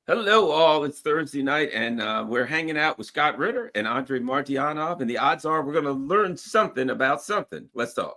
Hello, all. It's Thursday night, and we're hanging out with Scott Ritter and Andrei Martyanov. And the odds are we're going to learn something about something. Let's talk.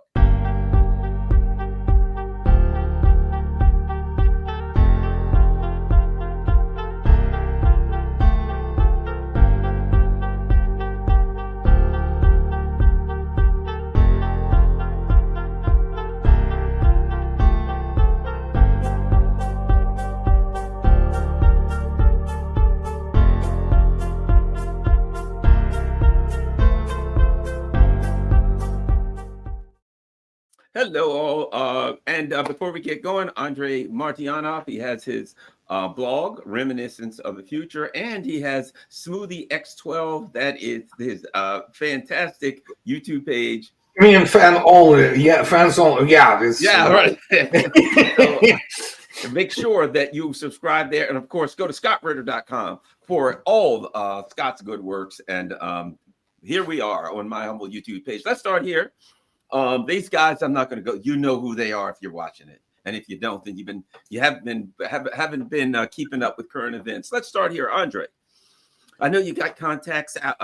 Hello, all. And before we get going, Andrei Martyanov, he has his blog, Reminiscence of the Future, and he has Smoothie X12. That is his fantastic YouTube page. Me and fan only, yeah, fans only, yeah. Yeah, right. So, make sure that you subscribe there. And of course, go to scottritter.com for all Scott's good works. And here we are on my humble YouTube page. Let's start here. These guys, I'm not going to go. You know who they are if you're watching it, and if you don't, then you haven't been keeping up with current events. Let's start here, Andrei. I know you got contacts, in that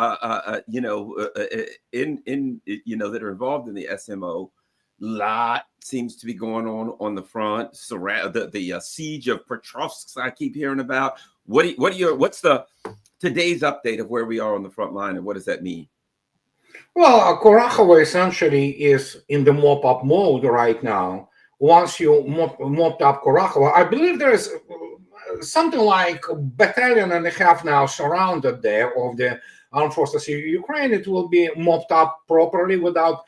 are involved in the SMO. Lot seems to be going on the front. The siege of Petrovsk I keep hearing about. What's today's update of where we are on the front line, and what does that mean? Well, Kurakhova essentially is in the mop-up mode right now. Once you mopped up Kurakhova, I believe there is something like a battalion and a half now surrounded there of the armed forces of Ukraine. It will be mopped up properly without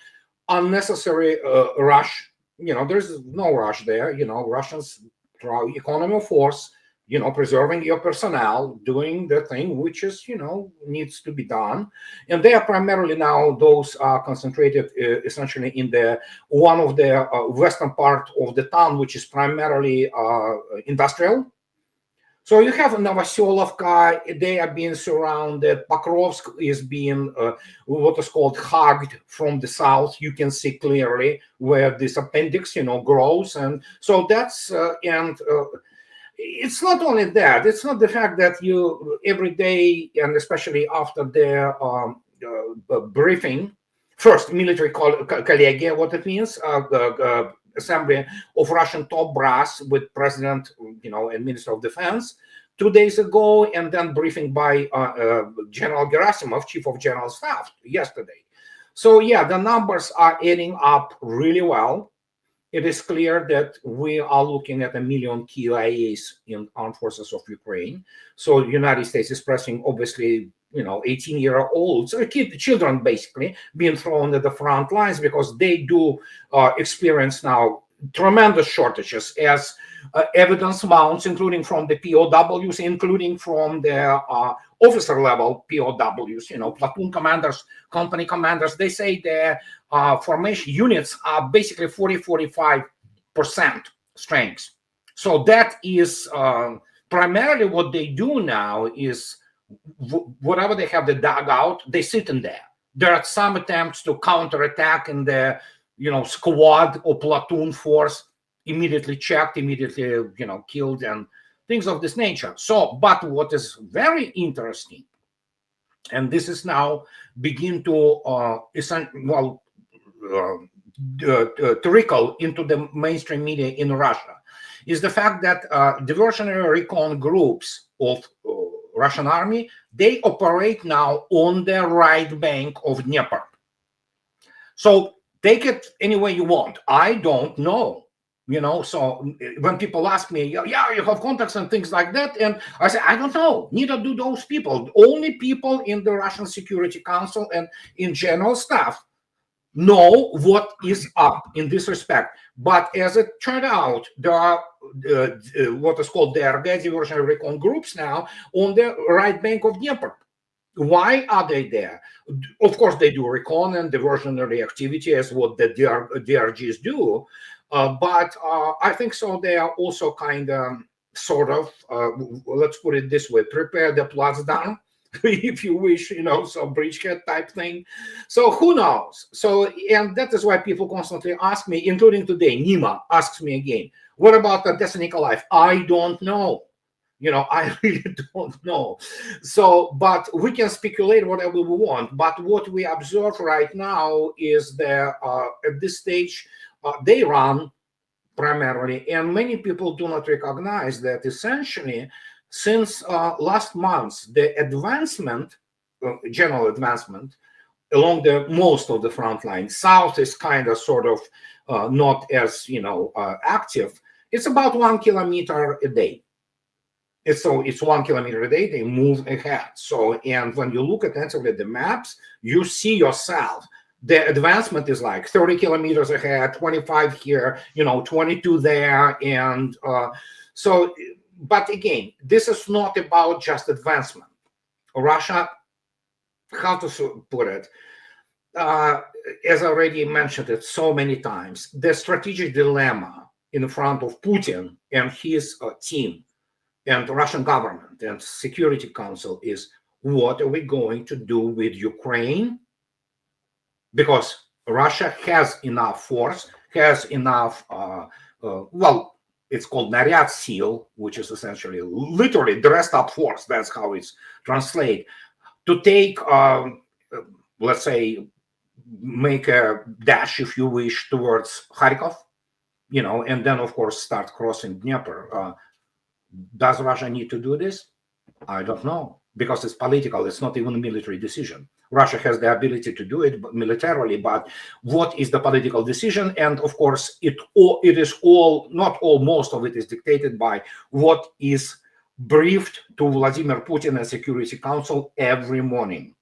unnecessary rush. There's no rush there. Russians through economy of force, preserving your personnel, doing the thing which is, needs to be done. And they are primarily now, those are concentrated essentially in one of the western part of the town, which is primarily industrial. So you have Novoselovka, they are being surrounded. Pokrovsk is being what is called hugged from the south. You can see clearly where this appendix, grows. And so that's, it's not only that. It's not the fact that you every day, and especially after their briefing, first military collegia, what it means, the assembly of Russian top brass with president, and minister of defense 2 days ago, and then briefing by General Gerasimov, chief of general staff, yesterday. So yeah, the numbers are adding up really well. It is clear that we are looking at 1 million KIAs in armed forces of Ukraine. So the United States is pressing, obviously, 18-year-olds, children basically, being thrown at the front lines because they do experience now tremendous shortages as evidence mounts, including from the POWs, including from the officer level POWs, platoon commanders, company commanders. They say their formation units are basically 40-45% strength. So that is primarily what they do now is whatever they have the dugout, they sit in there. There are some attempts to counterattack in the squad or platoon force, immediately checked, immediately killed, and things of this nature. So, but what is very interesting, and this is now begin to trickle into the mainstream media in Russia, is the fact that diversionary recon groups of Russian army, they operate now on the right bank of Dnieper. So take it any way you want. I don't know. So when people ask me, yeah, you have contacts and things like that, and I say, I don't know, neither do those people. Only people in the Russian Security Council and in general staff know what is up in this respect. But as it turned out, there are what is called the DRG, diversionary recon groups now on the right bank of Dnieper. Why are they there? Of course, they do recon and diversionary activity as what the DRGs do. But I think so. They are also kind of, sort of, let's put it this way, prepare the Platzdarm, if you wish, so bridgehead type thing. So who knows? So, and that is why people constantly ask me, including today, Nima asks me again, what about Odessa Nikolaev? I don't know. I really don't know. So, but we can speculate whatever we want. But what we observe right now is that at this stage, they run primarily, and many people do not recognize that essentially, since last month, the advancement, general advancement, along the most of the front line, south is kind of sort of not as active. It's about 1 kilometer a day. It's 1 kilometer a day. They move ahead. So, and when you look attentively at the maps, you see yourself. The advancement is like 30 kilometers ahead, 25 here, 22 there, and so. But again, this is not about just advancement. Russia, how to put it? As I already mentioned it so many times, the strategic dilemma in front of Putin and his team and the Russian government and Security Council is, what are we going to do with Ukraine? Because Russia has enough force, has enough, it's called Naryad Seal, which is essentially literally dressed up force. That's how it's translated. To take, let's say, make a dash, if you wish, towards Kharkov, and then, of course, start crossing Dnieper. Does Russia need to do this? I don't know, because it's political. It's not even a military decision. Russia has the ability to do it militarily, but what is the political decision? And of course, most of it is dictated by what is briefed to Vladimir Putin and Security Council every morning.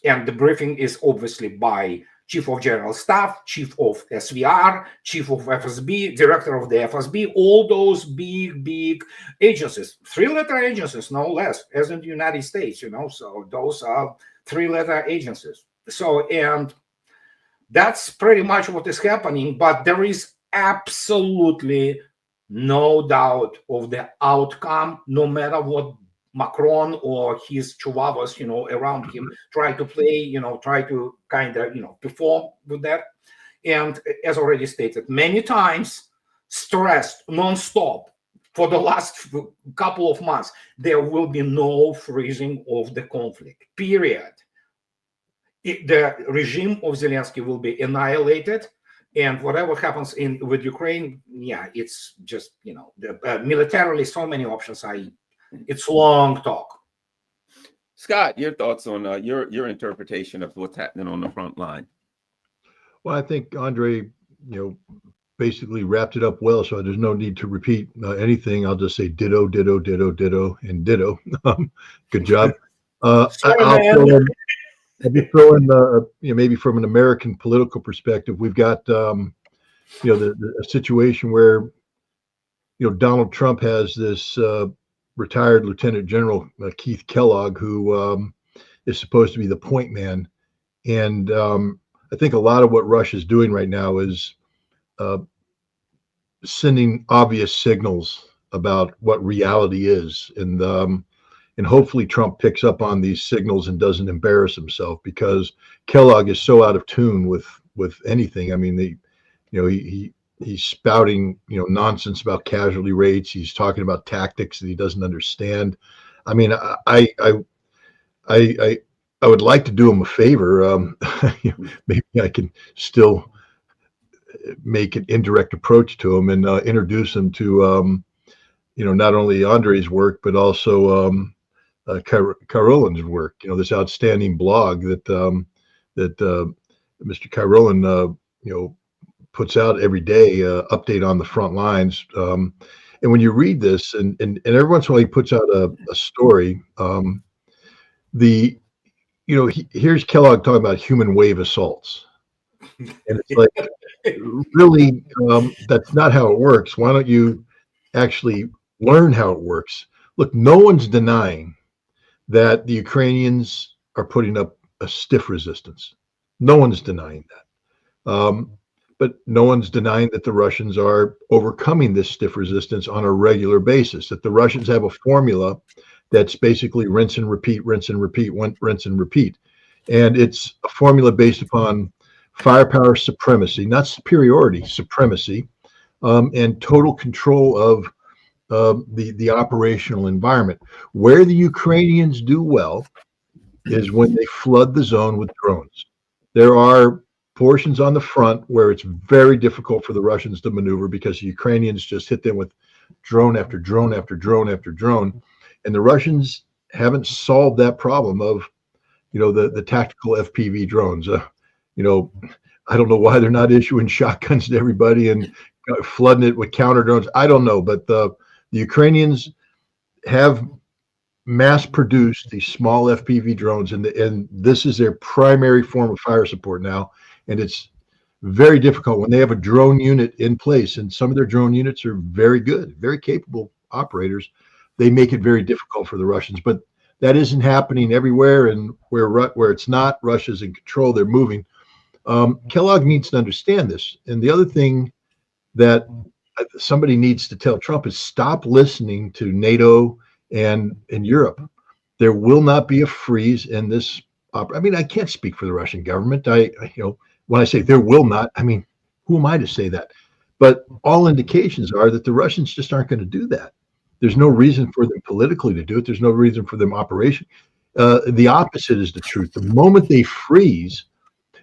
And the briefing is obviously by Chief of General Staff, Chief of SVR, Chief of FSB, Director of the FSB, all those big agencies, 3-letter agencies, no less, as in the United States, so those are 3-letter agencies. So, and that's pretty much what is happening, but there is absolutely no doubt of the outcome, no matter what Macron or his chihuahuas, around him try to play, try to kind of, perform with that. And as already stated many times, stressed nonstop for the last couple of months, there will be no freezing of the conflict, period. The regime of Zelensky will be annihilated. And whatever happens with Ukraine, it's just, militarily, so many options. It's long talk. Scott, your thoughts on your interpretation of what's happening on the front line? Well, I think Andrei, basically wrapped it up well, so there's no need to repeat anything. I'll just say ditto, ditto, ditto, ditto, and ditto. Good job. I'll throw in, maybe from an American political perspective, we've got, a situation where, Donald Trump has this retired Lieutenant General Keith Kellogg, who is supposed to be the point man. And I think a lot of what Russia's doing right now is sending obvious signals about what reality is. And hopefully Trump picks up on these signals and doesn't embarrass himself, because Kellogg is so out of tune with anything. I mean, he's spouting, nonsense about casualty rates. He's talking about tactics that he doesn't understand. I mean, I would like to do him a favor. Maybe I can still make an indirect approach to him and introduce him to, not only Andrei's work, but also Karolin's work. This outstanding blog that Mr. Karolin, puts out every day, update on the front lines. And when you read this, and every once in a while he puts out a story, here's Kellogg talking about human wave assaults. And it's like, really, that's not how it works. Why don't you actually learn how it works? Look, no one's denying that the Ukrainians are putting up a stiff resistance. No one's denying that. But no one's denying that the Russians are overcoming this stiff resistance on a regular basis, that the Russians have a formula that's basically rinse and repeat, rinse and repeat, rinse and repeat. And it's a formula based upon firepower supremacy, not superiority, supremacy, and total control of the operational environment. Where the Ukrainians do well is when they flood the zone with drones. There are portions on the front where it's very difficult for the Russians to maneuver because the Ukrainians just hit them with drone after drone after drone after drone, and the Russians haven't solved that problem of, the tactical FPV drones. I don't know why they're not issuing shotguns to everybody and flooding it with counter drones. I don't know, but the Ukrainians have mass produced these small FPV drones, and this is their primary form of fire support now. And it's very difficult when they have a drone unit in place, and some of their drone units are very good, very capable operators. They make it very difficult for the Russians, but that isn't happening everywhere. And where it's not, Russia's in control. They're moving. Kellogg needs to understand this. And the other thing that somebody needs to tell Trump is stop listening to NATO and in Europe. There will not be a freeze in this. I mean, I can't speak for the Russian government. When I say there will not, I mean, who am I to say that? But all indications are that the Russians just aren't going to do that. There's no reason for them politically to do it. There's no reason for them operation. The opposite is the truth. The moment they freeze,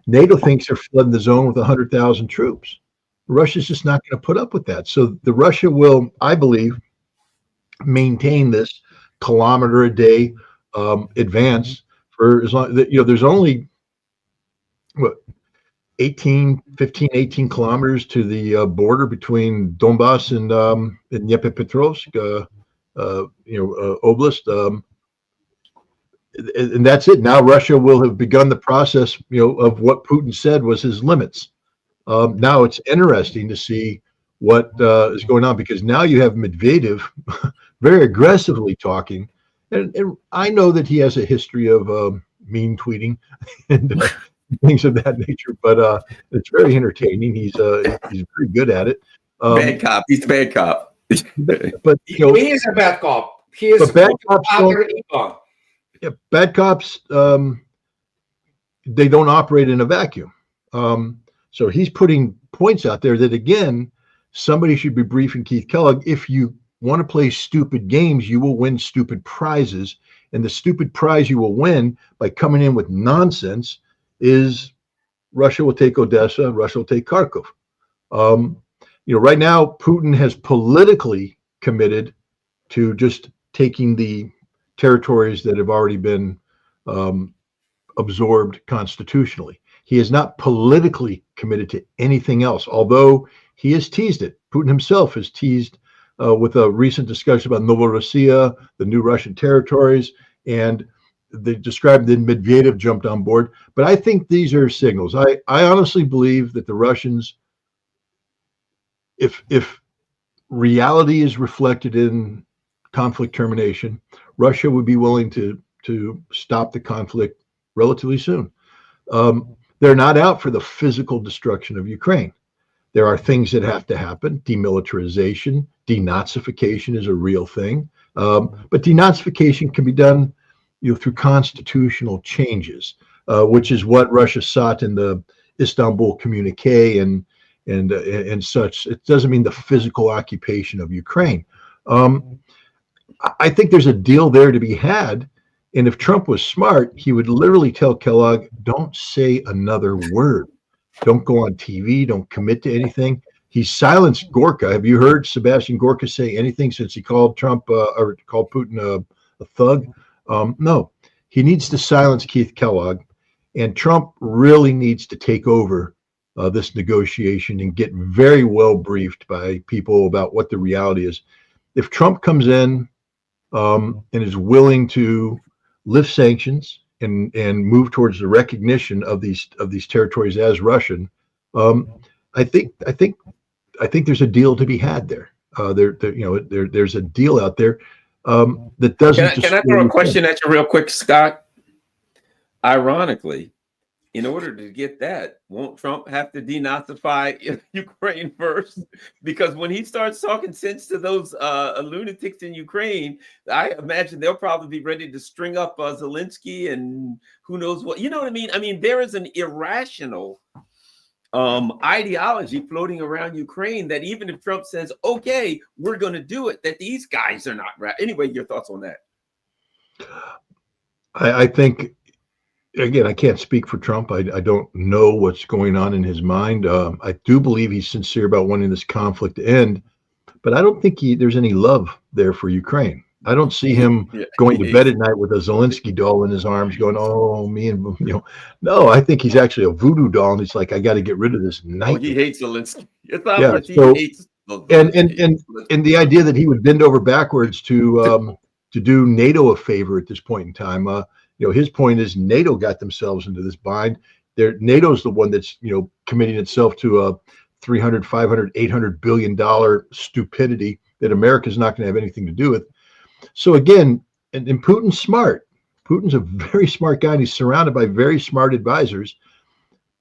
NATO thinks they're flooding the zone with 100,000 troops. Russia's just not going to put up with that. So the Russia will, I believe, maintain this kilometer a day advance for as long that there's only 18 kilometers to the border between Donbass and Dnipropetrovsk oblast, and that's it. Now Russia will have begun the process of what Putin said was his limits. Now it's interesting to see what is going on, because now you have Medvedev very aggressively talking, and I know that he has a history of mean tweeting and things of that nature, but it's very entertaining. He's pretty good at it. Bad cop. He's the bad cop. But he is a bad cop. He is bad cops. They don't operate in a vacuum. So he's putting points out there that, again, somebody should be briefing Keith Kellogg. If you want to play stupid games, you will win stupid prizes. And the stupid prize you will win by coming in with nonsense is Russia will take Odessa, Russia will take Kharkov. Right now, Putin has politically committed to just taking the territories that have already been absorbed constitutionally. He is not politically committed to anything else, although he has teased it. Putin himself has teased with a recent discussion about Novorossiya, the new Russian territories, and they described that Medvedev jumped on board. But I think these are signals. I honestly believe that the Russians, if reality is reflected in conflict termination, Russia would be willing to stop the conflict relatively soon. They're not out for the physical destruction of Ukraine. There are things that have to happen. Demilitarization, denazification is a real thing. But denazification can be done through constitutional changes, which is what Russia sought in the Istanbul communique and such. It doesn't mean the physical occupation of Ukraine. I think there's a deal there to be had. And if Trump was smart, he would literally tell Kellogg, don't say another word. Don't go on TV. Don't commit to anything. He silenced Gorka. Have you heard Sebastian Gorka say anything since he called Trump or called Putin a thug? No. He needs to silence Keith Kellogg. And Trump really needs to take over this negotiation and get very well briefed by people about what the reality is. If Trump comes in and is willing to lift sanctions and move towards the recognition of these territories as Russian, I think there's a deal to be had there. There's a deal out there that doesn't. Can I throw a question at you real quick, Scott? Ironically, in order to get that, won't Trump have to denazify Ukraine first? Because when he starts talking sense to those lunatics in Ukraine, I imagine they'll probably be ready to string up Zelensky and who knows what. You know what I mean? I mean, there is an irrational ideology floating around Ukraine that even if Trump says, okay, we're going to do it, that these guys are not right. Anyway, your thoughts on that? I think, again, I can't speak for Trump. I don't know what's going on in his mind. I do believe he's sincere about wanting this conflict to end, but I don't think there's any love there for Ukraine. I don't see him going to bed at night with a Zelensky doll in his arms going, oh, me and, no, I think he's actually a voodoo doll. And he's like, I got to get rid of this nightmare. Oh, he hates Zelensky. It's obvious. He hates and the idea that he would bend over backwards to do NATO a favor at this point in time. His point is NATO got themselves into this bind. NATO's the one that's, committing itself to a $300, $500, $800 billion stupidity that America's not going to have anything to do with. So again, and Putin's smart. Putin's a very smart guy, and he's surrounded by very smart advisors.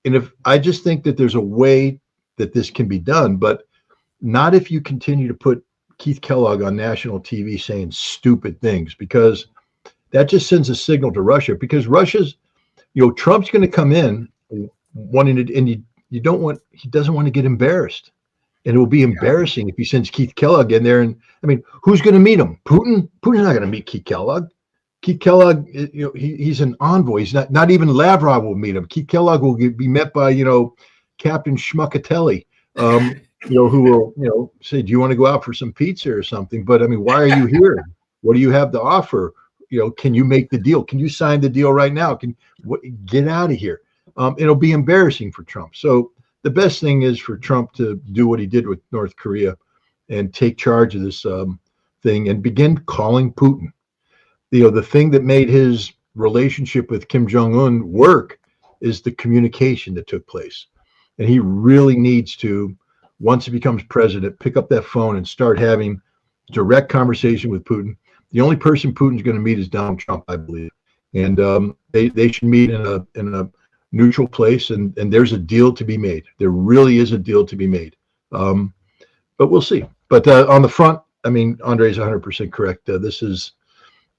And I just think that there's a way that this can be done, but not if you continue to put Keith Kellogg on national TV saying stupid things, because that just sends a signal to Russia. Because Russia's, Trump's going to come in wanting to, and he doesn't want to get embarrassed. And it will be embarrassing if he sends Keith Kellogg in there. And I mean, who's going to meet him? Putin? Putin's not going to meet Keith Kellogg. Keith Kellogg, he's an envoy. He's not even Lavrov will meet him. Keith Kellogg will be met by, Captain Schmuckatelli, who will, say, do you want to go out for some pizza or something? But I mean, why are you here? What do you have to offer? Can you make the deal? Can you sign the deal right now? Get out of here. It'll be embarrassing for Trump. So the best thing is for Trump to do what he did with North Korea and take charge of this thing and begin calling Putin. The thing that made his relationship with Kim Jong-un work is the communication that took place. And he really needs to, once he becomes president, pick up that phone and start having direct conversation with Putin. The only person Putin's going to meet is Donald Trump, I believe. And they should meet in a neutral place, and there's a deal to be made. There really is a deal to be made. But we'll see. But on the front, I mean, Andrei's 100% correct.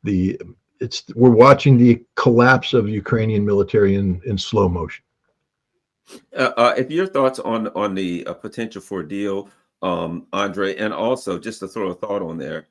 We're watching the collapse of Ukrainian military in slow motion. If your thoughts on the potential for a deal, Andrei, and also just to throw a thought on there,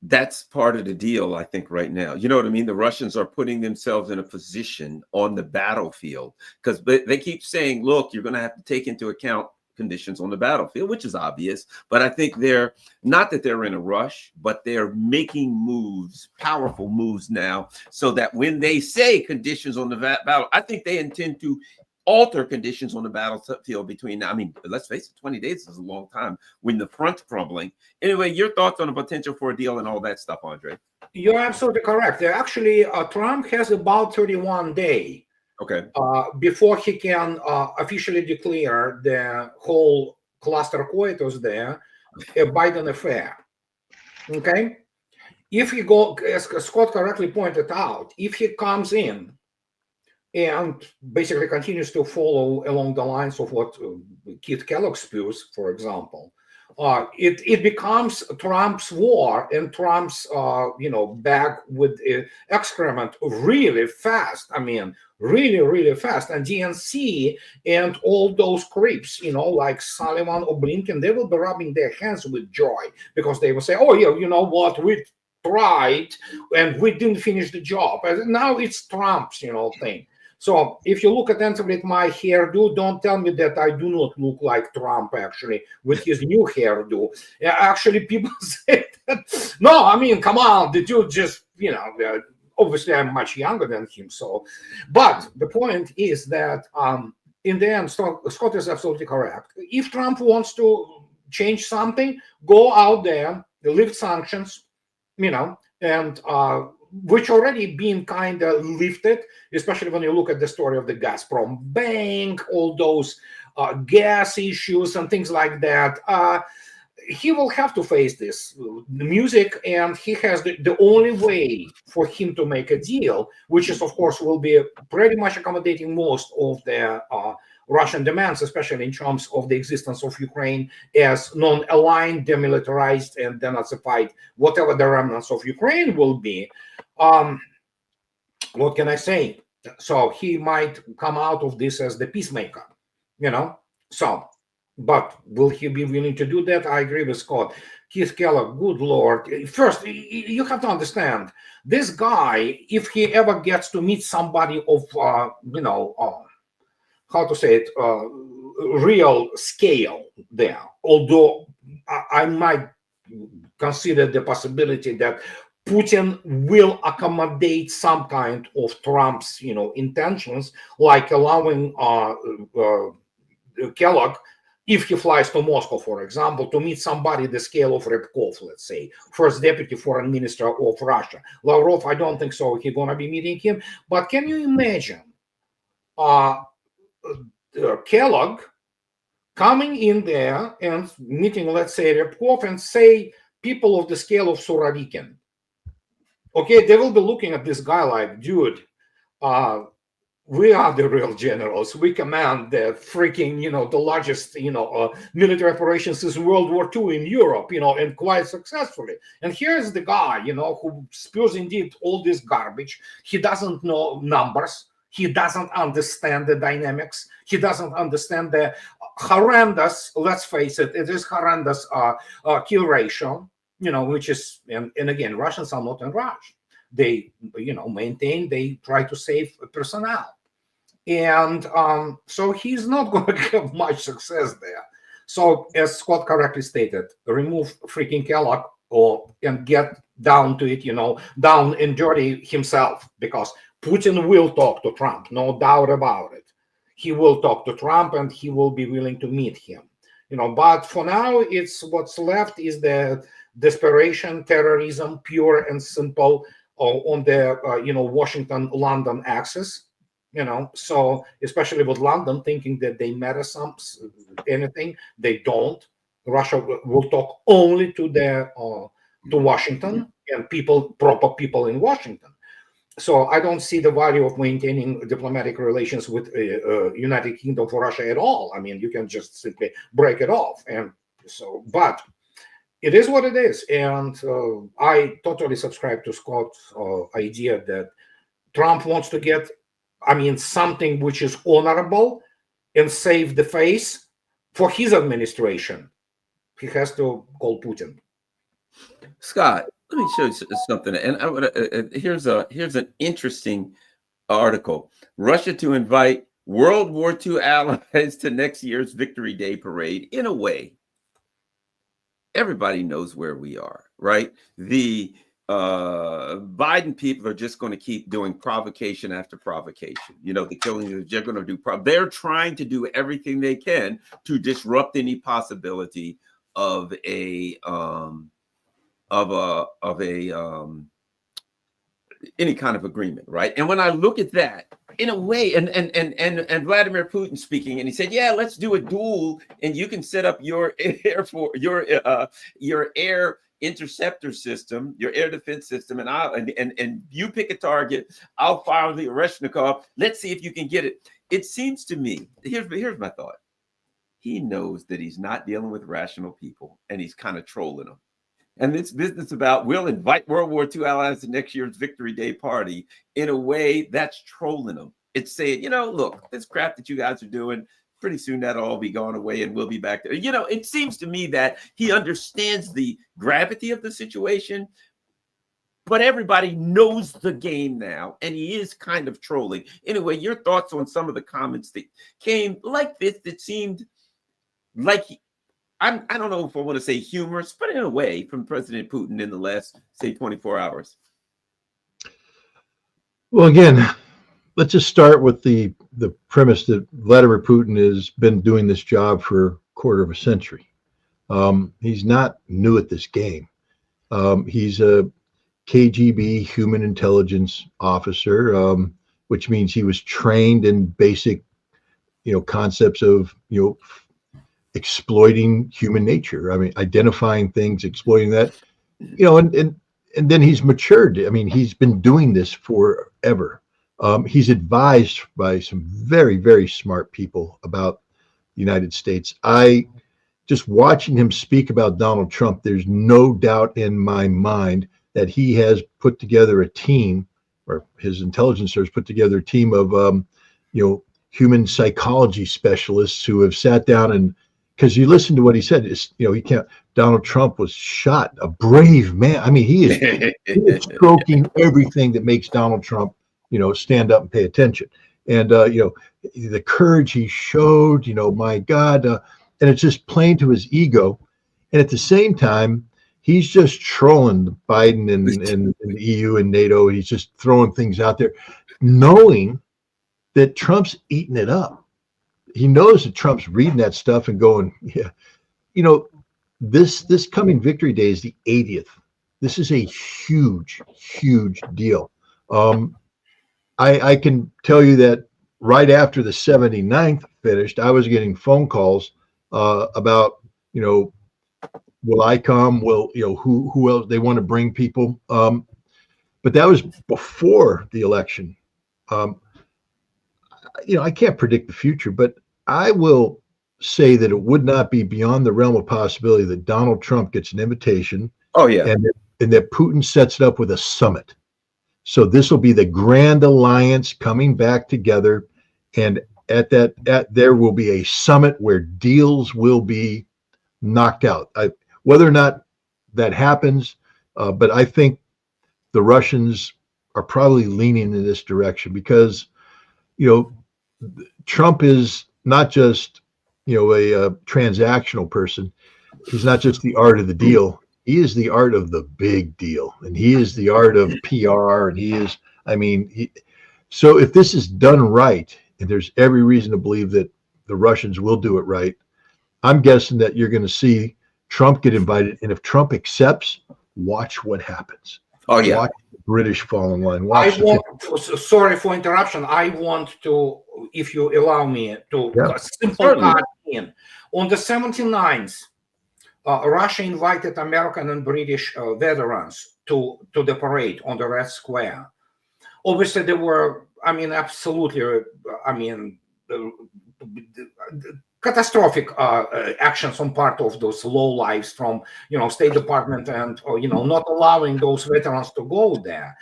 that's part of the deal, I think, right now. You know what I mean? The Russians are putting themselves in a position on the battlefield because they keep saying, look, you're going to have to take into account conditions on the battlefield, which is obvious. But I think they're not that they're in a rush, but they're making moves, powerful moves now, so that when they say conditions on the battle, I think they intend to alter conditions on the battlefield between now. I mean, let's face it, 20 days is a long time when the front's crumbling. Anyway, your thoughts on the potential for a deal and all that stuff, Andrei? You're absolutely correct. Actually, Trump has about 31 days before he can officially declare the whole cluster coitus there a Biden affair. Okay? If he as Scott correctly pointed out, if he comes in and basically continues to follow along the lines of what Keith Kellogg spews, for example, it becomes Trump's war and Trump's bag with excrement really fast. I mean, really, really fast. And DNC and all those creeps, like Sullivan or Blinken, they will be rubbing their hands with joy because they will say, oh, yeah, you know what, we tried and we didn't finish the job. And now it's Trump's, thing. So if you look attentively at my hairdo, don't tell me that I do not look like Trump, actually, with his new hairdo. Actually, people say that, no, I mean, come on, the dude just, obviously I'm much younger than him. So, but the point is that in the end, Scott is absolutely correct. If Trump wants to change something, go out there, lift sanctions, and which already been kind of lifted, especially when you look at the story of the Gazprom Bank, all those gas issues and things like that. He will have to face this music, and he has the only way for him to make a deal, which is, of course, will be pretty much accommodating most of the Russian demands, especially in terms of the existence of Ukraine as non-aligned, demilitarized, and denazified, whatever the remnants of Ukraine will be. What can I say? So he might come out of this as the peacemaker. you know. So, but will he be willing to do that? I agree with Scott. Keith Kellogg, good Lord. First, you have to understand this guy, if he ever gets to meet somebody of, how to say it, real scale there, although I might consider the possibility that Putin will accommodate some kind of Trump's, intentions, like allowing Kellogg, if he flies to Moscow, for example, to meet somebody the scale of Ryabkov, let's say, first deputy foreign minister of Russia. Lavrov, I don't think so. He's going to be meeting him. But can you imagine Kellogg coming in there and meeting, let's say, Ryabkov and say people of the scale of Surovikin? Okay, they will be looking at this guy like, dude, we are the real generals. We command the freaking, the largest, military operations since World War II in Europe, and quite successfully. And here's the guy, who spews indeed all this garbage. He doesn't know numbers. He doesn't understand the dynamics. He doesn't understand the horrendous, let's face it, it is horrendous kill ratio, which is, and again, Russians are not enraged. They, they try to save personnel. And so he's not going to have much success there. So as Scott correctly stated, remove freaking Kellogg and get down to it, down and dirty himself, because Putin will talk to Trump, no doubt about it. He will talk to Trump and he will be willing to meet him. But for now, it's what's left is the desperation, terrorism, pure and simple on the, Washington-London axis. So especially with London thinking that they matter anything, they don't. Russia will talk only to Washington and proper people in Washington. So I don't see the value of maintaining diplomatic relations with United Kingdom for Russia at all. I mean, you can just simply break it off. And so, but it is what it is. And I totally subscribe to Scott's idea that Trump wants to get, something which is honorable and save the face for his administration. He has to call Putin. Scott, let me show you something. And here's an interesting article. Russia to invite World War II allies to next year's Victory Day parade. In a way, everybody knows where we are, right? The Biden people are just going to keep doing provocation after provocation. The killing they're going to do. They're trying to do everything they can to disrupt any possibility of any kind of agreement, right? And when I look at that, in a way, and Vladimir Putin speaking, and he said, "Yeah, let's do a duel, and you can set up your air interceptor system, your air defense system, and you pick a target. I'll fire the Oreshnikov. Let's see if you can get it." It seems to me, here's my thought. He knows that he's not dealing with rational people, and he's kind of trolling them. And this business about we'll invite World War II allies to next year's Victory Day party, in a way, that's trolling them. It's saying, look, this crap that you guys are doing, pretty soon that'll all be gone away and we'll be back there. It seems to me that he understands the gravity of the situation, but everybody knows the game now, and he is kind of trolling. Anyway, your thoughts on some of the comments that came like this that seemed like I don't know if I want to say humorous, but in a way, from President Putin in the last, say, 24 hours. Well, again, let's just start with the premise that Vladimir Putin has been doing this job for a quarter of a century. He's not new at this game. He's a KGB human intelligence officer, which means he was trained in basic, concepts of, exploiting human nature. Identifying things, exploiting that, and then he's matured. He's been doing this forever. He's advised by some very, very smart people about the United States. Just watching him speak about Donald Trump, there's no doubt in my mind that he has put together a team, or his intelligence service put together a team of, human psychology specialists who have sat down and, because you listen to what he said, it's, he can't. Donald Trump was shot, a brave man. I mean, he is stroking everything that makes Donald Trump, stand up and pay attention. And the courage he showed, my God, and it's just playing to his ego. And at the same time, he's just trolling Biden and the EU and NATO. He's just throwing things out there, knowing that Trump's eating it up. He knows that Trump's reading that stuff and going, yeah, this coming Victory Day is the 80th. This is a huge, huge deal. I can tell you that right after the 79th finished, I was getting phone calls about, will I come? Will, who else? They want to bring people. But that was before the election. I can't predict the future, but I will say that it would not be beyond the realm of possibility that Donald Trump gets an invitation. Oh, yeah. And that Putin sets it up with a summit. So this will be the grand alliance coming back together. And there will be a summit where deals will be knocked out. Whether or not that happens, but I think the Russians are probably leaning in this direction because, Trump is not just, a transactional person. He's not just the art of the deal. He is the art of the big deal, and he is the art of PR. And so if this is done right, and there's every reason to believe that the Russians will do it right, I'm guessing that you're going to see Trump get invited. And if Trump accepts, watch what happens. Oh, yeah. Watch the British fall in line. Sorry for interruption. I want to, if you allow me, to simple cut in. On the 79th, Russia invited American and British veterans to the parade on the Red Square. Obviously, there were, absolutely, catastrophic actions on part of those lowlifes from, State Department and, not allowing those veterans to go there.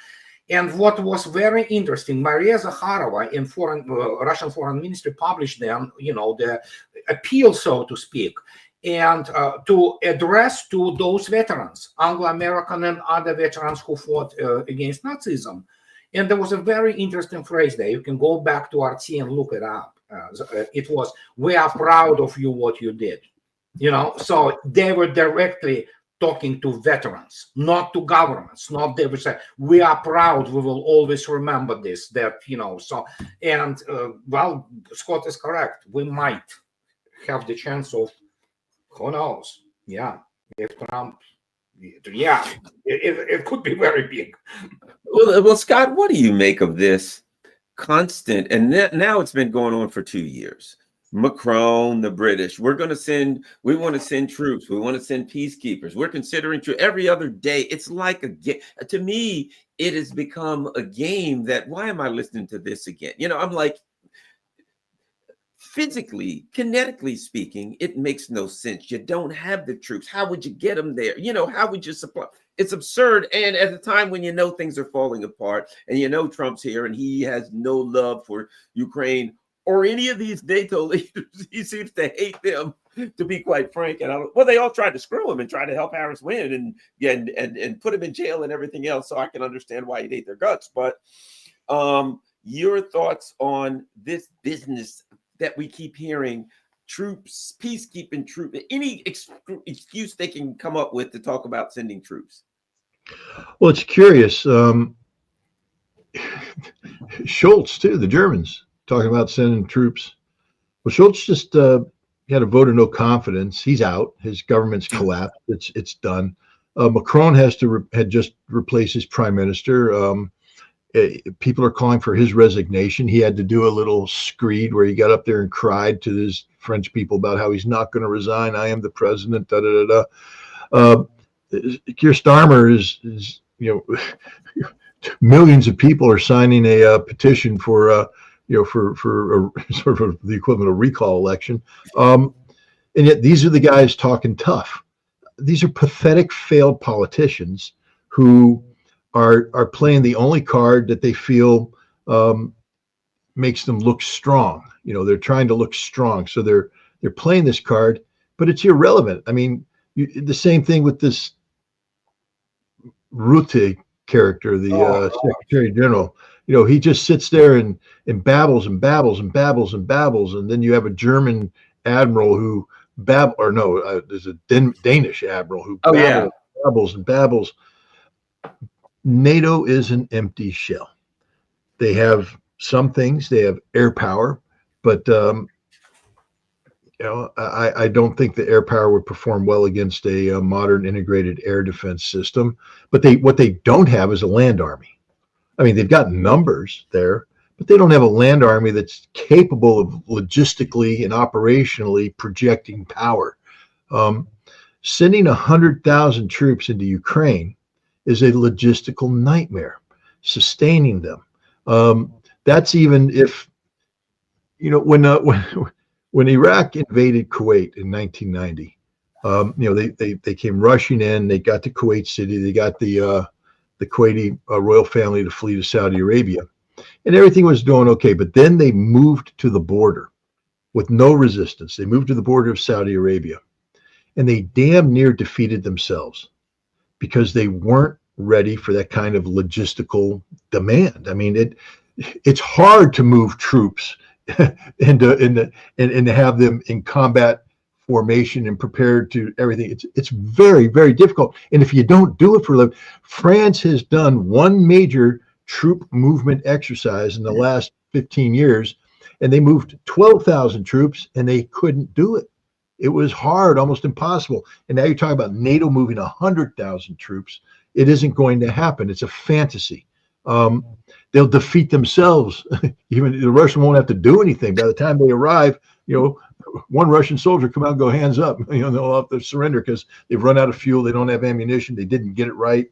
And what was very interesting, Maria Zakharova in Russian Foreign Ministry published then, the appeal, so to speak, and to address to those veterans, Anglo-American and other veterans who fought against Nazism. And there was a very interesting phrase there. You can go back to RT and look it up. It was, "We are proud of you, what you did." So they were directly talking to veterans, not to governments. Not they would say, "We are proud. We will always remember this." So and well, Scott is correct. We might have the chance of, who knows? Yeah, if Trump, it could be very big. Well, Scott, what do you make of this constant? And now it's been going on for 2 years. Macron, the British, we want to send troops. We want to send peacekeepers. We're considering to every other day. It's like a game. To me, it has become a game that, why am I listening to this again? I'm like, physically, kinetically speaking, it makes no sense. You don't have the troops. How would you get them there? How would you supply? It's absurd. And at a time when things are falling apart and Trump's here and he has no love for Ukraine or any of these NATO leaders, he seems to hate them, to be quite frank. And they all tried to screw him and try to help Harris win and put him in jail and everything else. So I can understand why he'd hate their guts. But your thoughts on this business that we keep hearing, troops, peacekeeping troops, any excuse they can come up with to talk about sending troops? Well, it's curious. Schultz, too, the Germans, talking about sending troops. Well, Schultz just had a vote of no confidence. He's out. His government's collapsed. It's done. Macron had just replaced his prime minister. People are calling for his resignation. He had to do a little screed where he got up there and cried to his French people about how he's not going to resign. I am the president. Da da da da. Keir Starmer is millions of people are signing a petition for for sort of the equivalent of recall election, and yet these are the guys talking tough. These are pathetic, failed politicians who are playing the only card that they feel makes them look strong. They're trying to look strong, so they're playing this card, but it's irrelevant. I mean, the same thing with this Rutte character, the Secretary General. He just sits there and babbles and babbles and babbles and babbles, and then you have a German admiral who there's a Danish admiral who babbles and babbles. NATO is an empty shell. They have some things. They have air power, but I don't think the air power would perform well against a modern integrated air defense system. But what they don't have is a land army. I mean, they've got numbers there, but they don't have a land army that's capable of logistically and operationally projecting power. Sending 100,000 troops into Ukraine is a logistical nightmare. Sustaining them. That's even if, when Iraq invaded Kuwait in 1990, they came rushing in. They got to Kuwait City. They got the Kuwaiti royal family to flee to Saudi Arabia, and everything was doing okay. But then they moved to the border with no resistance. They moved to the border of Saudi Arabia, and they damn near defeated themselves because they weren't ready for that kind of logistical demand. I mean, it's hard to move troops and to have them in combat formation and prepared to everything. It's very, very difficult. And if you don't do it for a living, France has done one major troop movement exercise in the last 15 years, and they moved 12,000 troops, and they couldn't do it. It was hard, almost impossible. And now you're talking about NATO moving 100,000 troops. It isn't going to happen. It's a fantasy. They'll defeat themselves. Even the Russian won't have to do anything. By the time they arrive, one Russian soldier come out and go hands up. They'll have to surrender because they've run out of fuel. They don't have ammunition. They didn't get it right.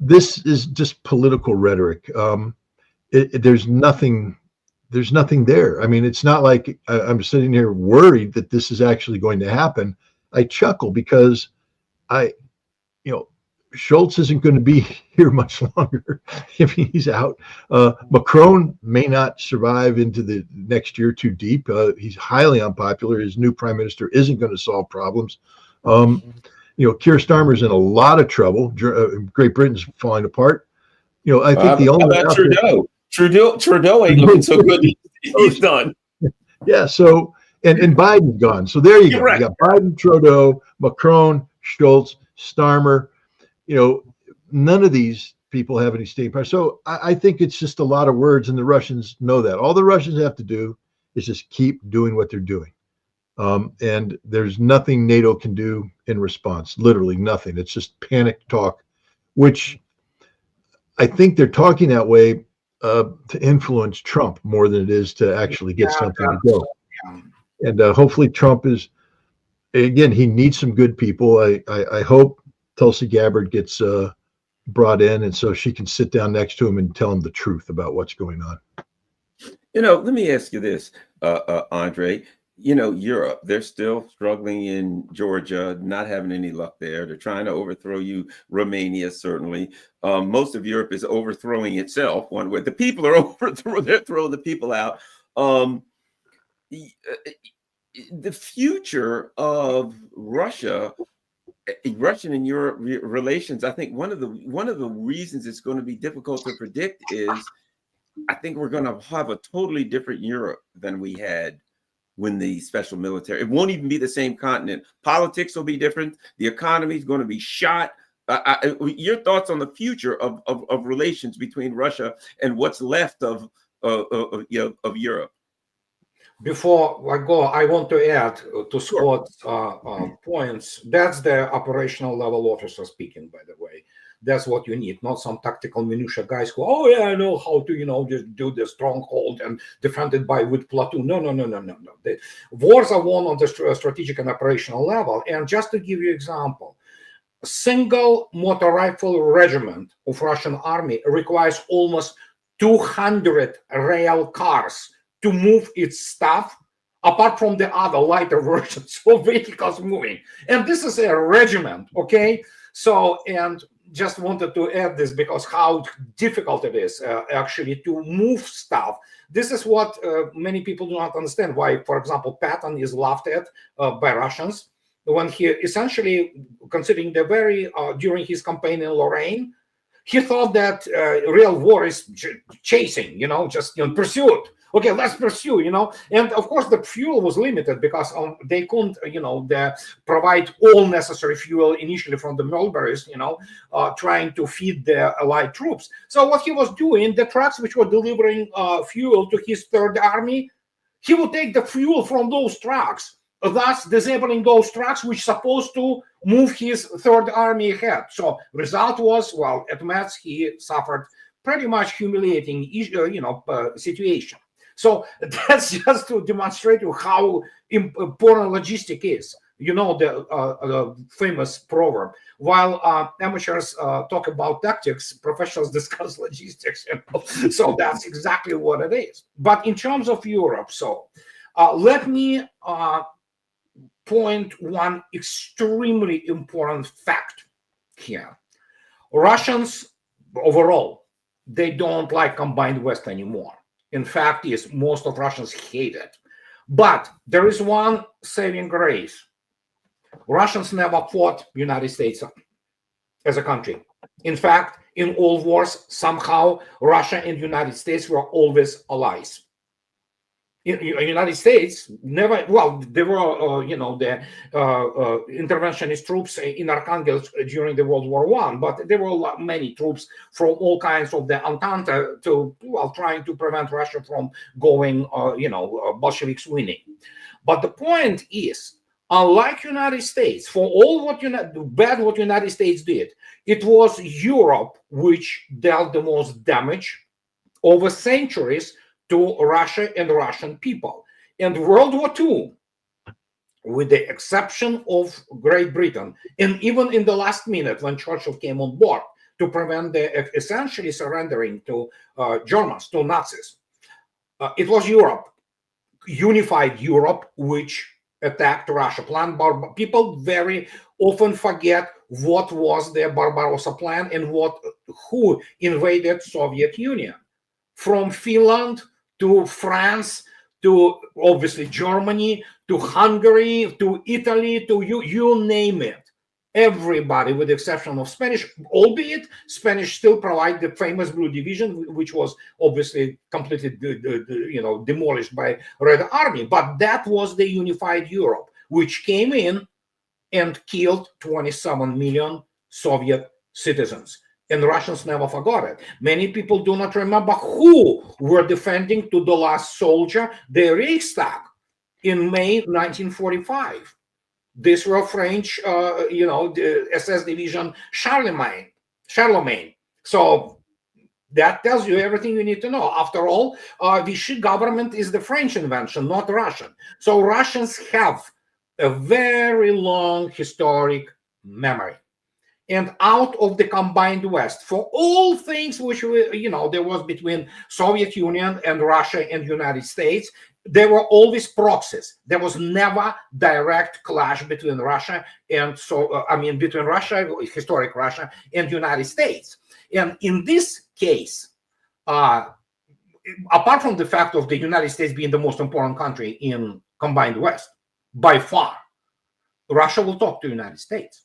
This is just political rhetoric. There's nothing there. I mean, it's not like I'm sitting here worried that this is actually going to happen. I chuckle because Schultz isn't going to be here much longer if he's out. Macron may not survive into the next year too deep. He's highly unpopular. His new prime minister isn't going to solve problems. Keir Starmer's in a lot of trouble. Great Britain's falling apart. I think the only Trudeau ain't looking so good. He's done. Yeah. So and Biden's gone. So there you go. Right. You got Biden, Trudeau, Macron, Schultz, Starmer. None of these people have any staying power. So I think it's just a lot of words, and the Russians know that. All the Russians have to do is just keep doing what they're doing. And there's nothing NATO can do in response, literally nothing. It's just panic talk, which I think they're talking that way to influence Trump more than it is to actually get something to go. And hopefully Trump is, again, he needs some good people. I hope Tulsi Gabbard gets brought in, and so she can sit down next to him and tell him the truth about what's going on. Let me ask you this, Andrei. Europe, they're still struggling in Georgia, not having any luck there. They're trying to overthrow you. Romania, certainly. Most of Europe is overthrowing itself one way. The people are they're throwing the people out. The future of Russian and Europe relations, I think one of the reasons it's going to be difficult to predict is I think we're going to have a totally different Europe than we had when the special military. It won't even be the same continent. Politics will be different. The economy is going to be shot. Your thoughts on the future of relations between Russia and what's left of Europe? Before I go, I want to add to Scott's points. That's the operational level officer speaking, by the way. That's what you need, not some tactical minutia guys who, oh yeah, I know how to, just do the stronghold and defend it with platoon. No. The wars are won on the strategic and operational level. And just to give you an example, a single motor rifle regiment of Russian army requires almost 200 rail cars to move its stuff, apart from the other lighter versions of vehicles moving. And this is a regiment, okay? So, and just wanted to add this because how difficult it is actually to move stuff. This is what many people do not understand. Why, for example, Patton is laughed at by Russians when he essentially, considering the very during his campaign in Lorraine, he thought that real war is chasing, just pursuit. Okay, let's pursue, and of course the fuel was limited because they couldn't, provide all necessary fuel initially from the mulberries, trying to feed the Allied troops. So what he was doing, the trucks which were delivering fuel to his Third Army, he would take the fuel from those trucks, thus disabling those trucks which supposed to move his Third Army ahead. So result was, well, at Metz he suffered pretty much humiliating, situation. So that's just to demonstrate you how important logistic is. The famous proverb: while amateurs talk about tactics, professionals discuss logistics. So that's exactly what it is. But in terms of Europe, so let me point one extremely important fact here. Russians overall, they don't like combined West anymore. In fact, most of Russians hate it. But there is one saving grace. Russians never fought the United States as a country. In fact, in all wars, somehow Russia and the United States were always allies. In the United States, never, well, there were, the interventionist troops in Archangel during the World War I, but there were many troops from all kinds of the Entente trying to prevent Russia from going, Bolsheviks winning. But the point is, unlike United States, for all what United States did, it was Europe which dealt the most damage over centuries to Russia and Russian people. And World War II, with the exception of Great Britain, and even in the last minute when Churchill came on board to prevent the essentially surrendering to Germans, to Nazis, it was Europe, unified Europe, which attacked Russia. People very often forget what was the Barbarossa plan and who invaded Soviet Union. From Finland to France, to obviously Germany, to Hungary, to Italy, to you name it. Everybody, with the exception of Spanish, albeit Spanish still provide the famous Blue Division, which was obviously completely demolished by Red Army. But that was the unified Europe, which came in and killed 27 million Soviet citizens. And Russians never forgot it. Many people do not remember who were defending to the last soldier the Reichstag in May 1945. These were French, the SS division Charlemagne. So that tells you everything you need to know. After all, Vichy government is the French invention, not Russian. So Russians have a very long historic memory. And out of the combined West, for all things which there was between Soviet Union and Russia and United States, there were always proxies. There was never direct clash between Russia and between Russia, historic Russia, and United States. And in this case, apart from the fact of the United States being the most important country in combined West, by far, Russia will talk to the United States.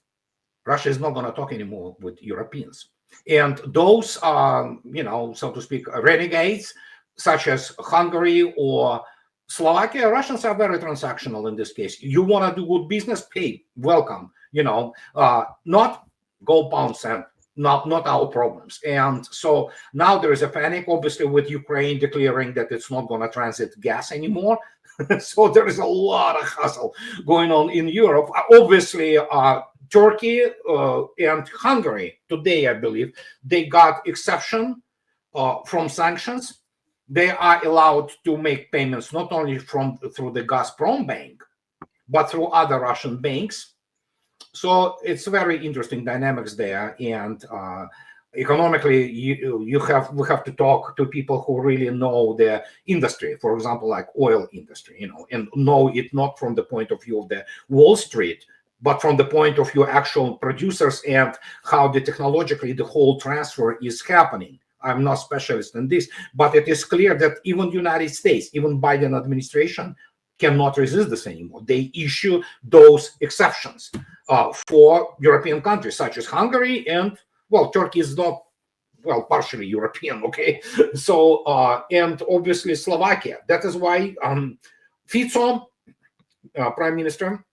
Russia is not going to talk anymore with Europeans. And those, so to speak, renegades, such as Hungary or Slovakia, Russians are very transactional in this case. You want to do good business, pay, welcome, not gold, pound, cent, not our problems. And so now there is a panic, obviously, with Ukraine declaring that it's not going to transit gas anymore. So there is a lot of hustle going on in Europe. Obviously, Turkey and Hungary today, I believe, they got exception from sanctions. They are allowed to make payments not only through the Gazprom bank, but through other Russian banks. So it's very interesting dynamics there. And economically, we have to talk to people who really know the industry, for example, like oil industry, and know it not from the point of view of the Wall Street but from the point of view actual producers and how the technologically the whole transfer is happening. I'm not specialist in this, but it is clear that even the United States, even Biden administration, cannot resist this anymore. They issue those exceptions for European countries such as Hungary, and well, Turkey is not, well, partially European, okay? So, and obviously Slovakia. That is why Fico, Prime Minister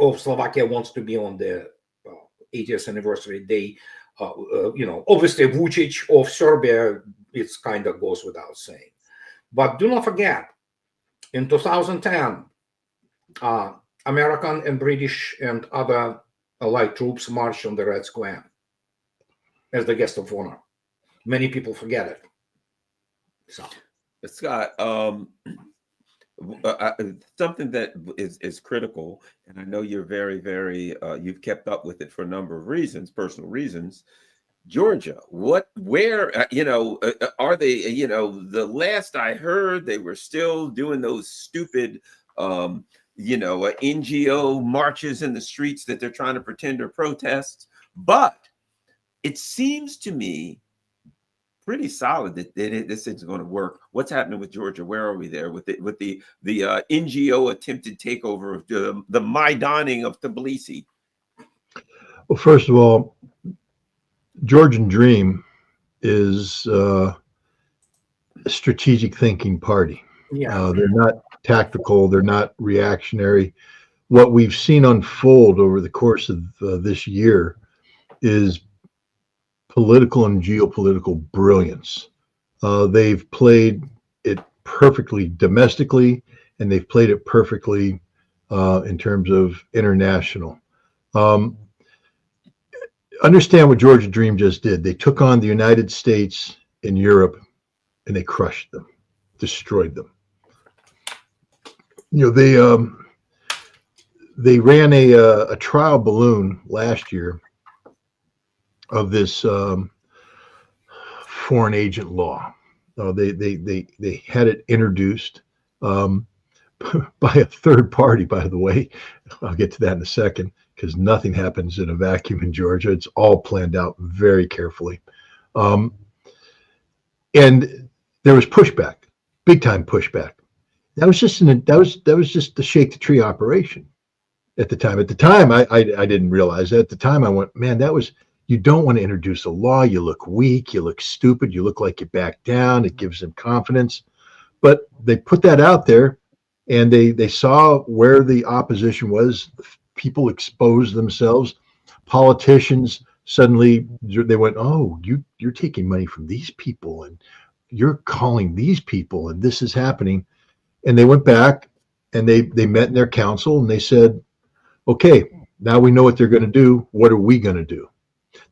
of Slovakia, wants to be on the 80th anniversary day. Obviously Vucic of Serbia, it kind of goes without saying. But do not forget, in 2010, American and British and other allied troops marched on the Red Square as the guest of honor. Many people forget it. So, Scott, something that is critical, and I know you're very, very, you've kept up with it for a number of reasons, personal reasons. Georgia, where, are they, the last I heard, they were still doing those stupid, NGO marches in the streets that they're trying to pretend are protests. But it seems to me pretty solid that this thing's going to work. What's happening with Georgia? Where are we there with the NGO attempted takeover of the Maidaning of Tbilisi? Well, first of all, Georgian Dream is a strategic thinking party. yeah. They're not tactical. They're not reactionary. What we've seen unfold over the course of this year is political and geopolitical brilliance. They've played it perfectly domestically, and they've played it perfectly in terms of international. Understand what Georgia Dream just did. They took on the United States and Europe, and they crushed them, destroyed them. They ran a trial balloon last year of this foreign agent law. They had it introduced by a third party, by the way. I'll get to that in a second, because nothing happens in a vacuum in Georgia. It's all planned out very carefully. And there was pushback, big time pushback. That was just the shake the tree operation at the time. At the time, I didn't realize that. At the time, I went, man, you don't want to introduce a law. You look weak. You look stupid. You look like you back down. It gives them confidence. But they put that out there, and they saw where the opposition was. People exposed themselves. Politicians suddenly, they went, oh, you're taking money from these people, and you're calling these people, and this is happening. And they went back, and they met in their council, and they said, okay, now we know what they're going to do. What are we going to do?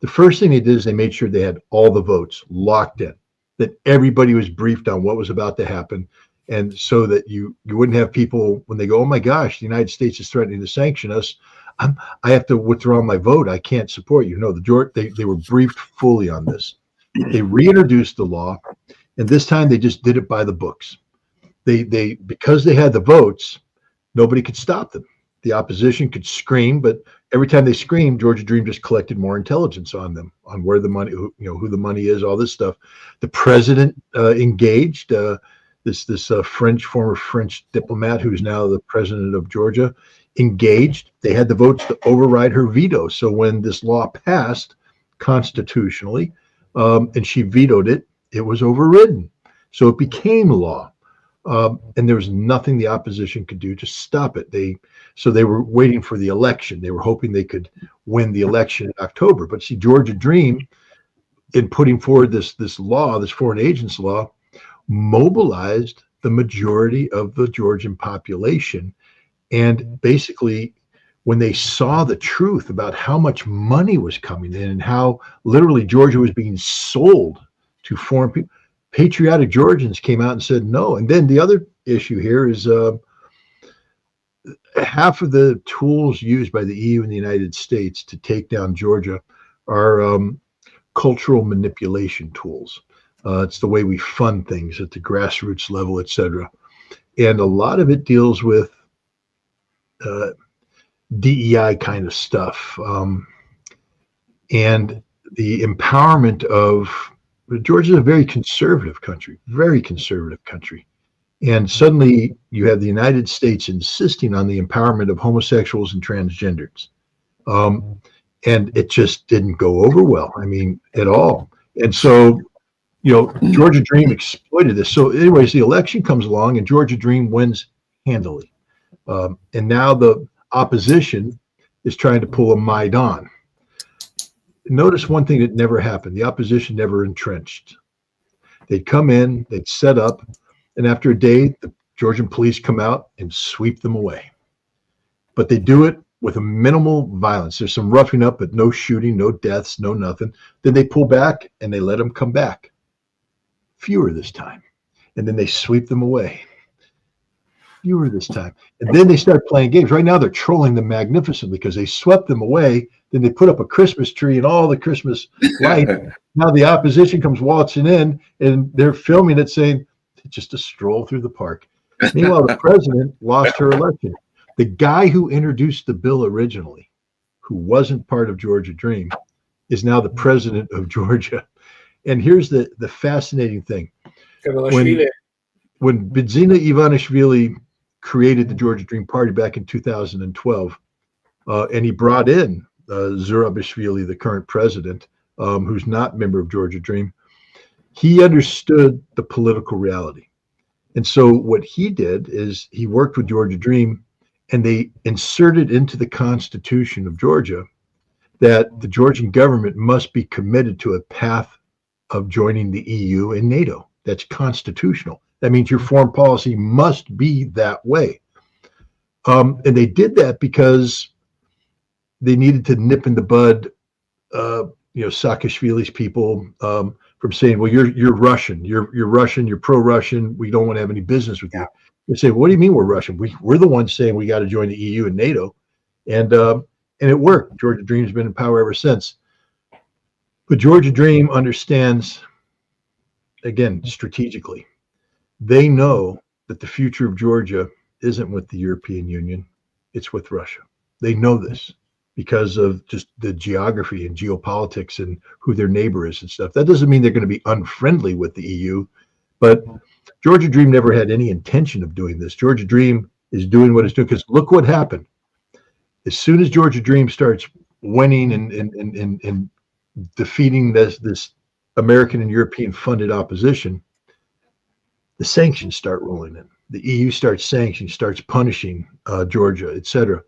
The first thing they did is they made sure they had all the votes locked in, that everybody was briefed on what was about to happen. And so that you wouldn't have people, when they go, oh my gosh, the United States is threatening to sanction us, I have to withdraw my vote. I can't support you. No, they were briefed fully on this. They reintroduced the law, and this time they just did it by the books. They because they had the votes, nobody could stop them. The opposition could scream, but every time they screamed, Georgia Dream just collected more intelligence on them, on where the money, who the money is, all this stuff. The president engaged. This former French diplomat, who's now the president of Georgia, engaged. They had the votes to override her veto. So when this law passed constitutionally, and she vetoed it, it was overridden. So it became law. And there was nothing the opposition could do to stop it. So they were waiting for the election. They were hoping they could win the election in October. But see, Georgia Dream, in putting forward this law, this foreign agents law, mobilized the majority of the Georgian population. And basically, when they saw the truth about how much money was coming in and how literally Georgia was being sold to foreign people, patriotic Georgians came out and said no. And then the other issue here is half of the tools used by the EU and the United States to take down Georgia are cultural manipulation tools. It's the way we fund things at the grassroots level, et cetera. And a lot of it deals with DEI kind of stuff, and the empowerment of Georgia is a very conservative country, and suddenly you have the United States insisting on the empowerment of homosexuals and transgenders. And it just didn't go over well. I mean, at all. And so, Georgia Dream exploited this. So anyways, the election comes along and Georgia Dream wins handily. And now the opposition is trying to pull a Maidan. Notice one thing that never happened. The opposition never entrenched. They'd come in, they'd set up, and after a day, the Georgian police come out and sweep them away. But they do it with a minimal violence. There's some roughing up, but no shooting, no deaths, no nothing. Then they pull back and they let them come back. Fewer this time. And then they sweep them away. Fewer this time. And then they start playing games. Right now they're trolling them magnificently because they swept them away. Then they put up a Christmas tree and all the Christmas lights. Now the opposition comes waltzing in and they're filming it saying, it's just a stroll through the park. Meanwhile, the president lost her election. The guy who introduced the bill originally, who wasn't part of Georgia Dream, is now the president of Georgia. And here's the fascinating thing. When Bidzina Ivanishvili created the Georgia Dream Party back in 2012, and he brought in Zurabishvili, the current president, who's not a member of Georgia Dream, he understood the political reality. And so what he did is he worked with Georgia Dream, and they inserted into the Constitution of Georgia that the Georgian government must be committed to a path of joining the EU and NATO. That's constitutional. That means your foreign policy must be that way. And they did that because they needed to nip in the bud, Saakashvili's people from saying, well, you're Russian, you're Russian, you're pro-Russian. We don't want to have any business with you. They say, what do you mean we're Russian? We're the ones saying we got to join the EU and NATO. And it worked. Georgia Dream's been in power ever since. But Georgia Dream understands, again, strategically, they know that the future of Georgia isn't with the European Union, it's with Russia. They know this because of just the geography and geopolitics and who their neighbor is and stuff. That doesn't mean they're going to be unfriendly with the EU, but Georgia Dream never had any intention of doing this. Georgia Dream is doing what it's doing because look what happened. As soon as Georgia Dream starts winning and defeating this American and European funded opposition, the sanctions start rolling in. The EU starts sanctioning, starts punishing Georgia, etc.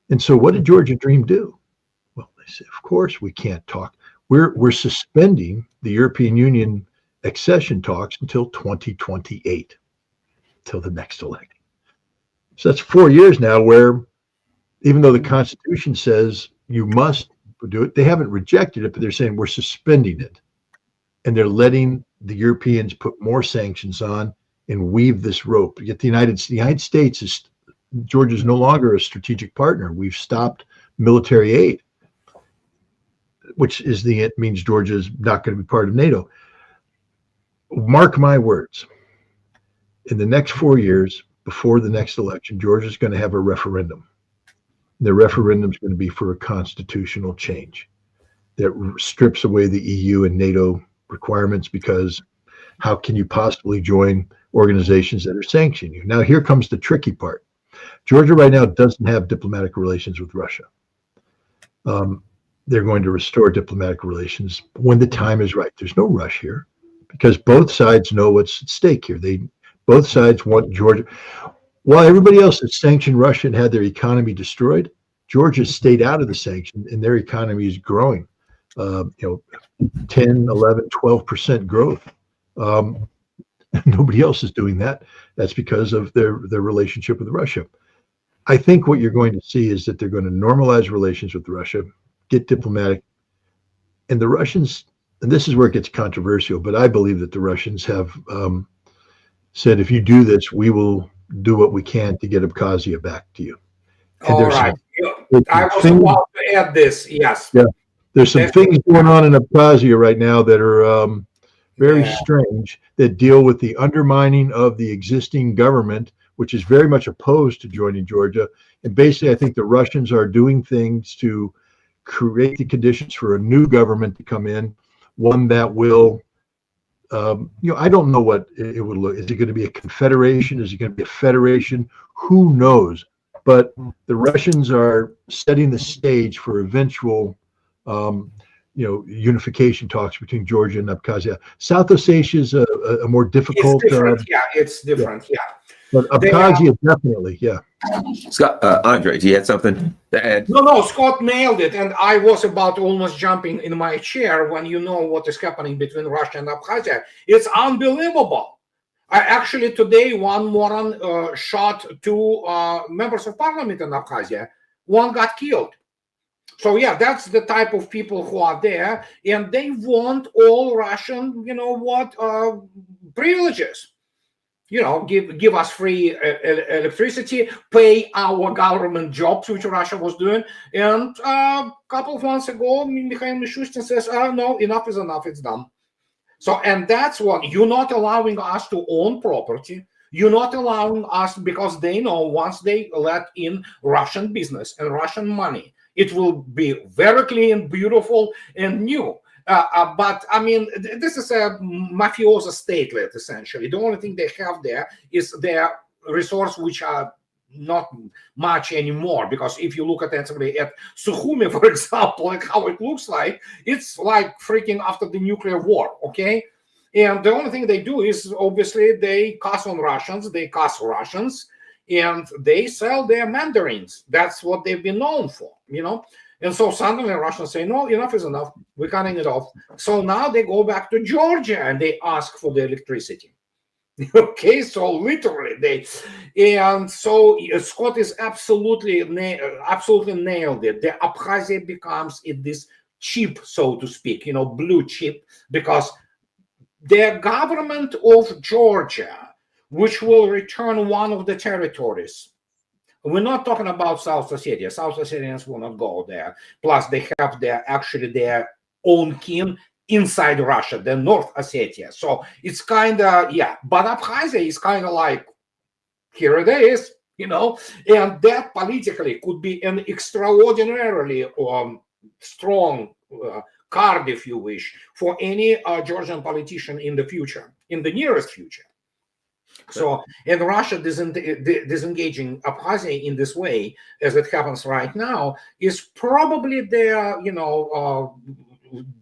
And so what did Georgia Dream do? Well, they said, of course we can't talk. We're suspending the European Union accession talks until 2028, till the next election. So that's 4 years now where even though the Constitution says you must do it, they haven't rejected it, but they're saying we're suspending it. And they're letting the Europeans put more sanctions on and weave this rope. Yet the United States is, Georgia's no longer a strategic partner. We've stopped military aid, which means Georgia's not going to be part of NATO. Mark my words, in the next 4 years, before the next election, Georgia's going to have a referendum. The referendum is going to be for a constitutional change that strips away the EU and NATO requirements, because how can you possibly join organizations that are sanctioning you? Now, here comes the tricky part. Georgia right now doesn't have diplomatic relations with Russia. They're going to restore diplomatic relations when the time is right. There's no rush here because both sides know what's at stake here. Both sides want Georgia. While everybody else that sanctioned Russia and had their economy destroyed, Georgia stayed out of the sanction and their economy is growing. 10, 11, 12% growth. Nobody else is doing that. That's because of their relationship with Russia. I think what you're going to see is that they're going to normalize relations with Russia, get diplomatic, and the Russians, and this is where it gets controversial, but I believe that the Russians have said, if you do this, we will do what we can to get Abkhazia back to you. And all right. I was about to add this, yes. Yeah. There's some things going on in Abkhazia right now that are very strange, that deal with the undermining of the existing government which is very much opposed to joining Georgia. And basically, I think the Russians are doing things to create the conditions for a new government to come in, one that will, I don't know what it would look. Is it going to be a confederation? Is it going to be a federation? Who knows? But the Russians are setting the stage for eventual, unification talks between Georgia and Abkhazia. South Ossetia is a more difficult. It's different. It's different. Yeah. But Abkhazia, definitely, yeah. Scott, Andrei, do you have something to add? No, Scott nailed it. And I was about almost jumping in my chair when you know what is happening between Russia and Abkhazia. It's unbelievable. Actually, today, one moron shot two members of parliament in Abkhazia. One got killed. So, yeah, that's the type of people who are there. And they want all Russian, privileges. Give us free electricity, pay our government jobs, which Russia was doing. And a couple of months ago, Mikhail Mishustin says, no, enough is enough, it's done. So, and that's what, you're not allowing us to own property. You're not allowing us, because they know once they let in Russian business and Russian money, it will be very clean, beautiful, and new. But I mean, this is a mafioso statelet, essentially. The only thing they have there is their resource, which are not much anymore. Because if you look at Sukhumi, for example, like how it looks like, it's like freaking after the nuclear war, okay? And the only thing they do is, obviously, they cuss on Russians, and they sell their mandarins. That's what they've been known for, And so suddenly Russians say, no, enough is enough. We're cutting it off. So now they go back to Georgia and they ask for the electricity. Okay, so literally and so Scott is absolutely nailed it. The Abkhazia becomes this chip, so to speak, blue chip, because the government of Georgia, which will return one of the territories. We're not talking about South Ossetia. South Ossetians will not go there. Plus, they have their own kin inside Russia, the North Ossetia. So it's kind of, But Abkhazia is kind of like, here it is, And that politically could be an extraordinarily strong card, if you wish, for any Georgian politician in the future, in the nearest future. So, and Russia disengaging Abkhazia in this way, as it happens right now, is probably the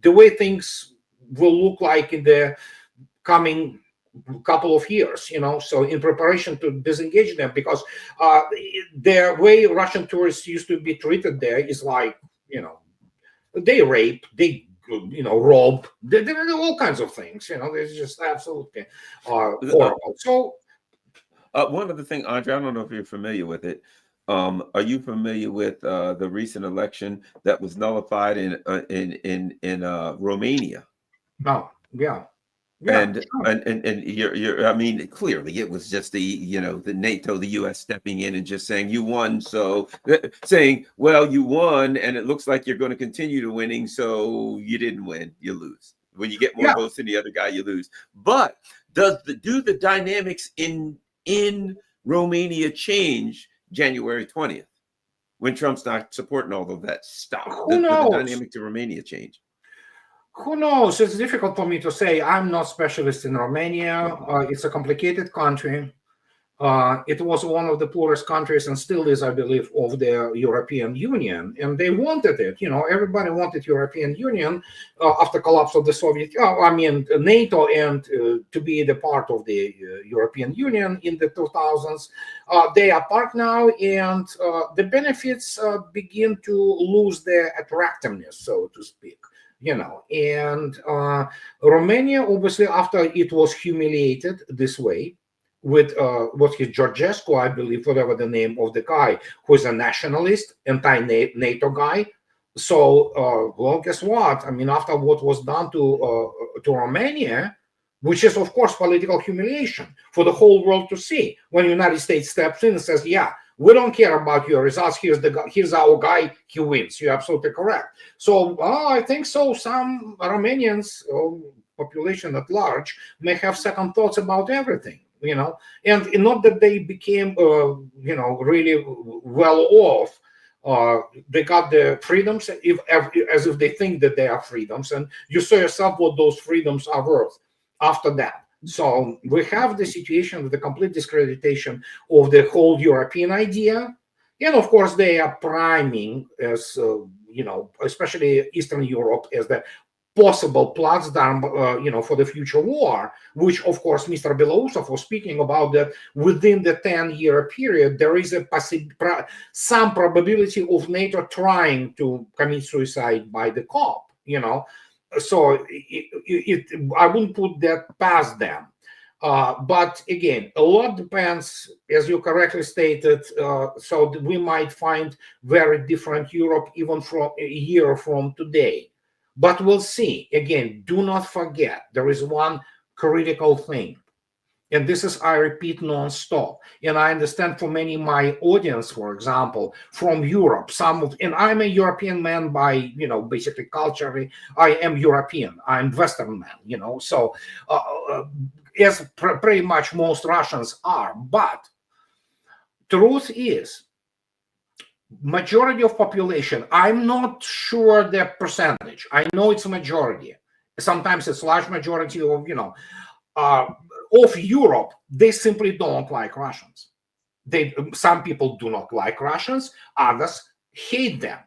way things will look like in the coming couple of years, so in preparation to disengage them, because the way Russian tourists used to be treated there is like, they rape, they rob, they do all kinds of things, it's just absolutely horrible. So one other thing, Andrei, I don't know if you're familiar with it. Are you familiar with the recent election that was nullified in Romania? No, yeah. And you're I mean, clearly it was just the NATO, the US stepping in and just saying you won, so saying, well, you won and it looks like you're going to continue to winning, so you didn't win, you lose. When you get more votes than the other guy, you lose. But do the dynamics in Romania change January 20th when Trump's not supporting all of that stuff? Who knows? The dynamics of Romania change? Who knows? It's difficult for me to say. I'm not specialist in Romania. It's a complicated country. It was one of the poorest countries and still is, I believe, of the European Union. And they wanted it. Everybody wanted European Union after collapse of the Soviet, NATO, and to be the part of the European Union in the 2000s. They are part now, and the benefits begin to lose their attractiveness, so to speak. And Romania, obviously, after it was humiliated this way with Georgescu, I believe, whatever the name of the guy, who is a nationalist, anti-NATO guy. So, well, guess what? After what was done to Romania, which is, of course, political humiliation for the whole world to see, when the United States steps in and says, we don't care about your results. Here's our guy. He wins. You're absolutely correct. So I think so. Some Romanians, population at large, may have second thoughts about everything. and not that they became, really well off. They got the freedoms as if they think that they are freedoms, and you saw yourself what those freedoms are worth after that. So we have the situation with the complete discreditation of the whole European idea. And of course, they are priming, as especially Eastern Europe, as the possible Platzdarm, for the future war, which, of course, Mr. Belousov was speaking about, that within the 10-year period, there is some probability of NATO trying to commit suicide by the COP, So I wouldn't put that past them. But again, a lot depends, as you correctly stated, so we might find very different Europe even from a year from today. But we'll see. Again, do not forget, there is one critical thing. And this is, I repeat, non-stop. And I understand for many my audience, for example, from Europe, and I'm a European man by, basically culturally, I am European. I'm Western man, so as pretty much most Russians are. But truth is, majority of population, I'm not sure the percentage. I know it's a majority. Sometimes it's large majority of Europe, they simply don't like Russians. Some people do not like Russians, others hate them.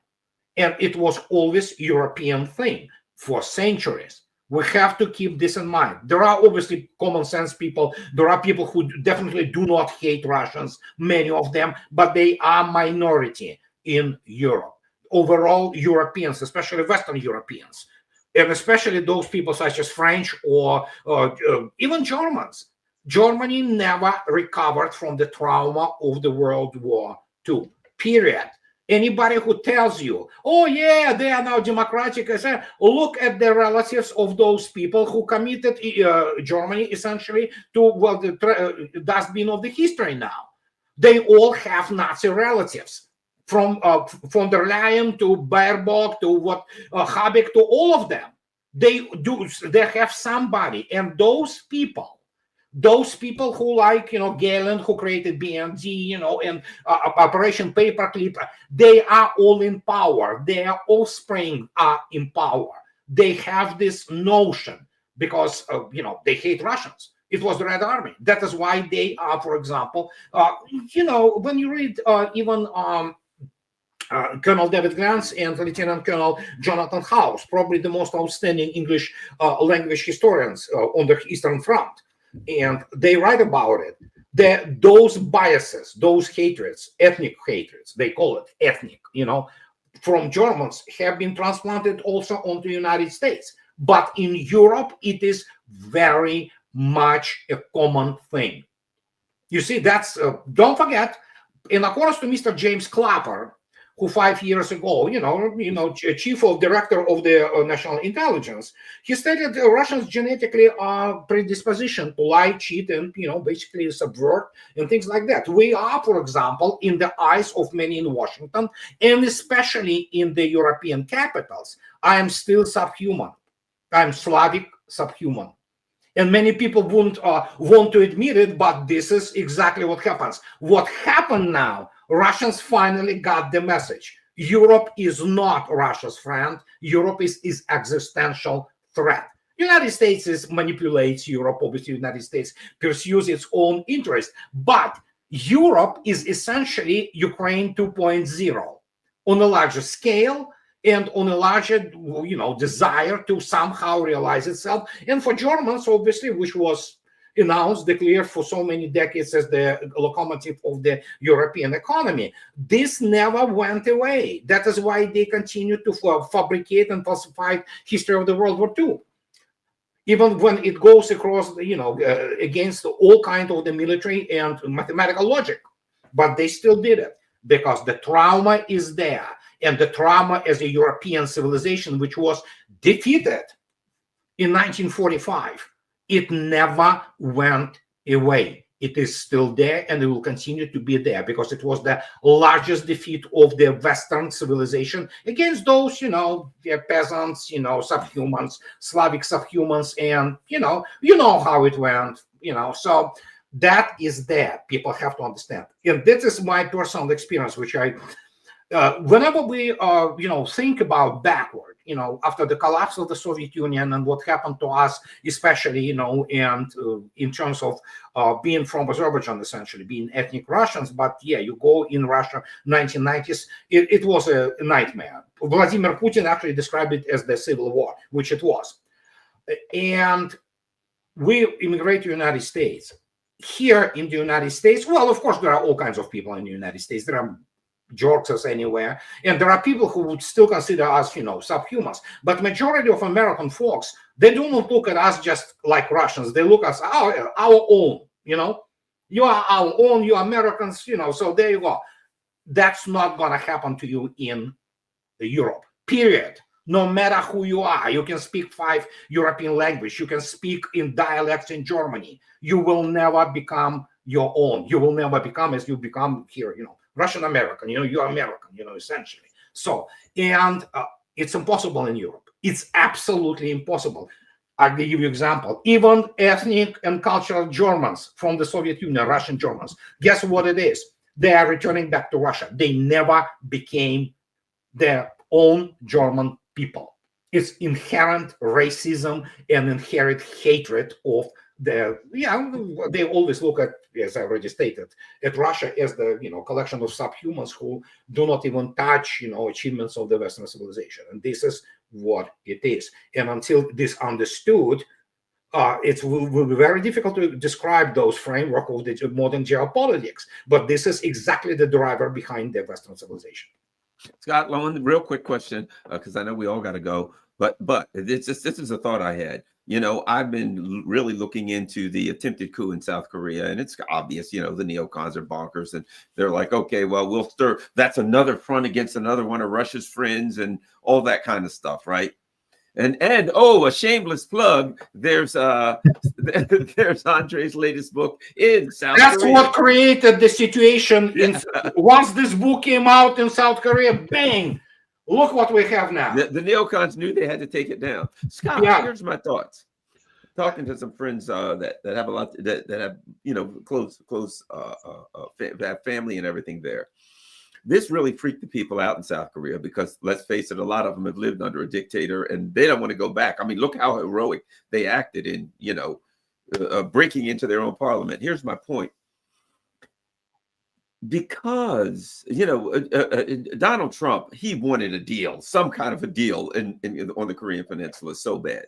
And it was always European thing for centuries. We have to keep this in mind. There are obviously common sense people. There are people who definitely do not hate Russians, many of them, but they are minority in Europe. Overall, Europeans, especially Western Europeans, and especially those people such as French or even Germans. Germany never recovered from the trauma of the World War II, period. Anybody who tells you, oh yeah, they are now democratic, look at the relatives of those people who committed Germany essentially to, the dustbin of the history now. They all have Nazi relatives. From von der Leyen to Baerbock to Habeck, to all of them, they have somebody, and those people who like Galen, who created BND, and Operation Paperclip, they are all in power. Their offspring are in power. They have this notion because they hate Russians. It was the Red Army. That is why they are, for example, when you read even Colonel David Glantz and Lieutenant Colonel Jonathan House, probably the most outstanding English language historians on the Eastern Front. And they write about it. Those biases, those hatreds, ethnic hatreds, they call it ethnic, from Germans have been transplanted also onto the United States. But in Europe, it is very much a common thing. You see, that's, don't forget, in accordance to Mr. James Clapper, who 5 years ago, chief of director of the national intelligence, he stated Russians genetically are predisposition to lie, cheat, and basically subvert and things like that. We are, for example, in the eyes of many in Washington, and especially in the European capitals, I am still subhuman. I'm Slavic subhuman. And many people wouldn't want to admit it, but this is exactly what happens. What happened now, Russians finally got the message. Europe is not Russia's friend. Europe is existential threat. United States manipulates Europe. Obviously, the United States pursues its own interest. But Europe is essentially Ukraine 2.0 on a larger scale and on a larger, desire to somehow realize itself. And for Germans, obviously, which was announced, declared for so many decades as the locomotive of the European economy, this never went away. That is why they continue to fabricate and falsify history of the World War II. Even when it goes across, against all kinds of the military and mathematical logic. But they still did it because the trauma is there. And the trauma as a European civilization, which was defeated in 1945, it never went away. It is still there, and it will continue to be there because it was the largest defeat of the Western civilization against those, the peasants, subhumans, Slavic subhumans, and you know how it went, So That is there. People have to understand. And this is my personal experience, which I, whenever we, think about backward, after the collapse of the Soviet Union and what happened to us, especially, and in terms of being from Azerbaijan, essentially being ethnic Russians. But yeah, you go in Russia, 1990s, it was a nightmare. Vladimir Putin actually described it as the civil war, which it was. And we immigrate to the United States. Here in the United States, well, of course, there are all kinds of people in the United States. There are jerks as anywhere, and there are people who would still consider us, subhumans. But majority of American folks, they do not look at us just like Russians. They look at us our own. You are our own. You Americans. So there you go. That's not gonna happen to you in Europe. Period. No matter who you are, you can speak 5 European languages. You can speak in dialects in Germany. You will never become your own. You will never become as you become here, Russian American, you're American, essentially. So, and it's impossible in Europe. It's absolutely impossible. I'll give you an example. Even ethnic and cultural Germans from the Soviet Union, Russian Germans, guess what it is? They are returning back to Russia. They never became their own German people. It's inherent racism and inherent hatred of they always look at, as I already stated, at Russia as the collection of subhumans who do not even touch achievements of the Western civilization, and this is what it is. And until this understood, it will be very difficult to describe those framework of the modern geopolitics. But this is exactly the driver behind the Western civilization. Scott, one real quick question, because I know we all got to go, but this is a thought I had. I've been really looking into the attempted coup in South Korea, and it's obvious, the neocons are bonkers, and they're like, okay, well, we'll stir. That's another front against another one of Russia's friends, and all that kind of stuff, right? And a shameless plug. There's there's Andrei's latest book in South Korea. That's what created the situation. Once this book came out in South Korea, bang! Look what we have now. The neocons knew they had to take it down. Scott, here's my thoughts. Talking to some friends that have a lot that have close have family and everything there. This really freaked the people out in South Korea because, let's face it, a lot of them have lived under a dictator and they don't want to go back. I mean, look how heroic they acted in, breaking into their own parliament. Here's my point. Because, Donald Trump, he wanted a deal, some kind of a deal on the Korean Peninsula so bad.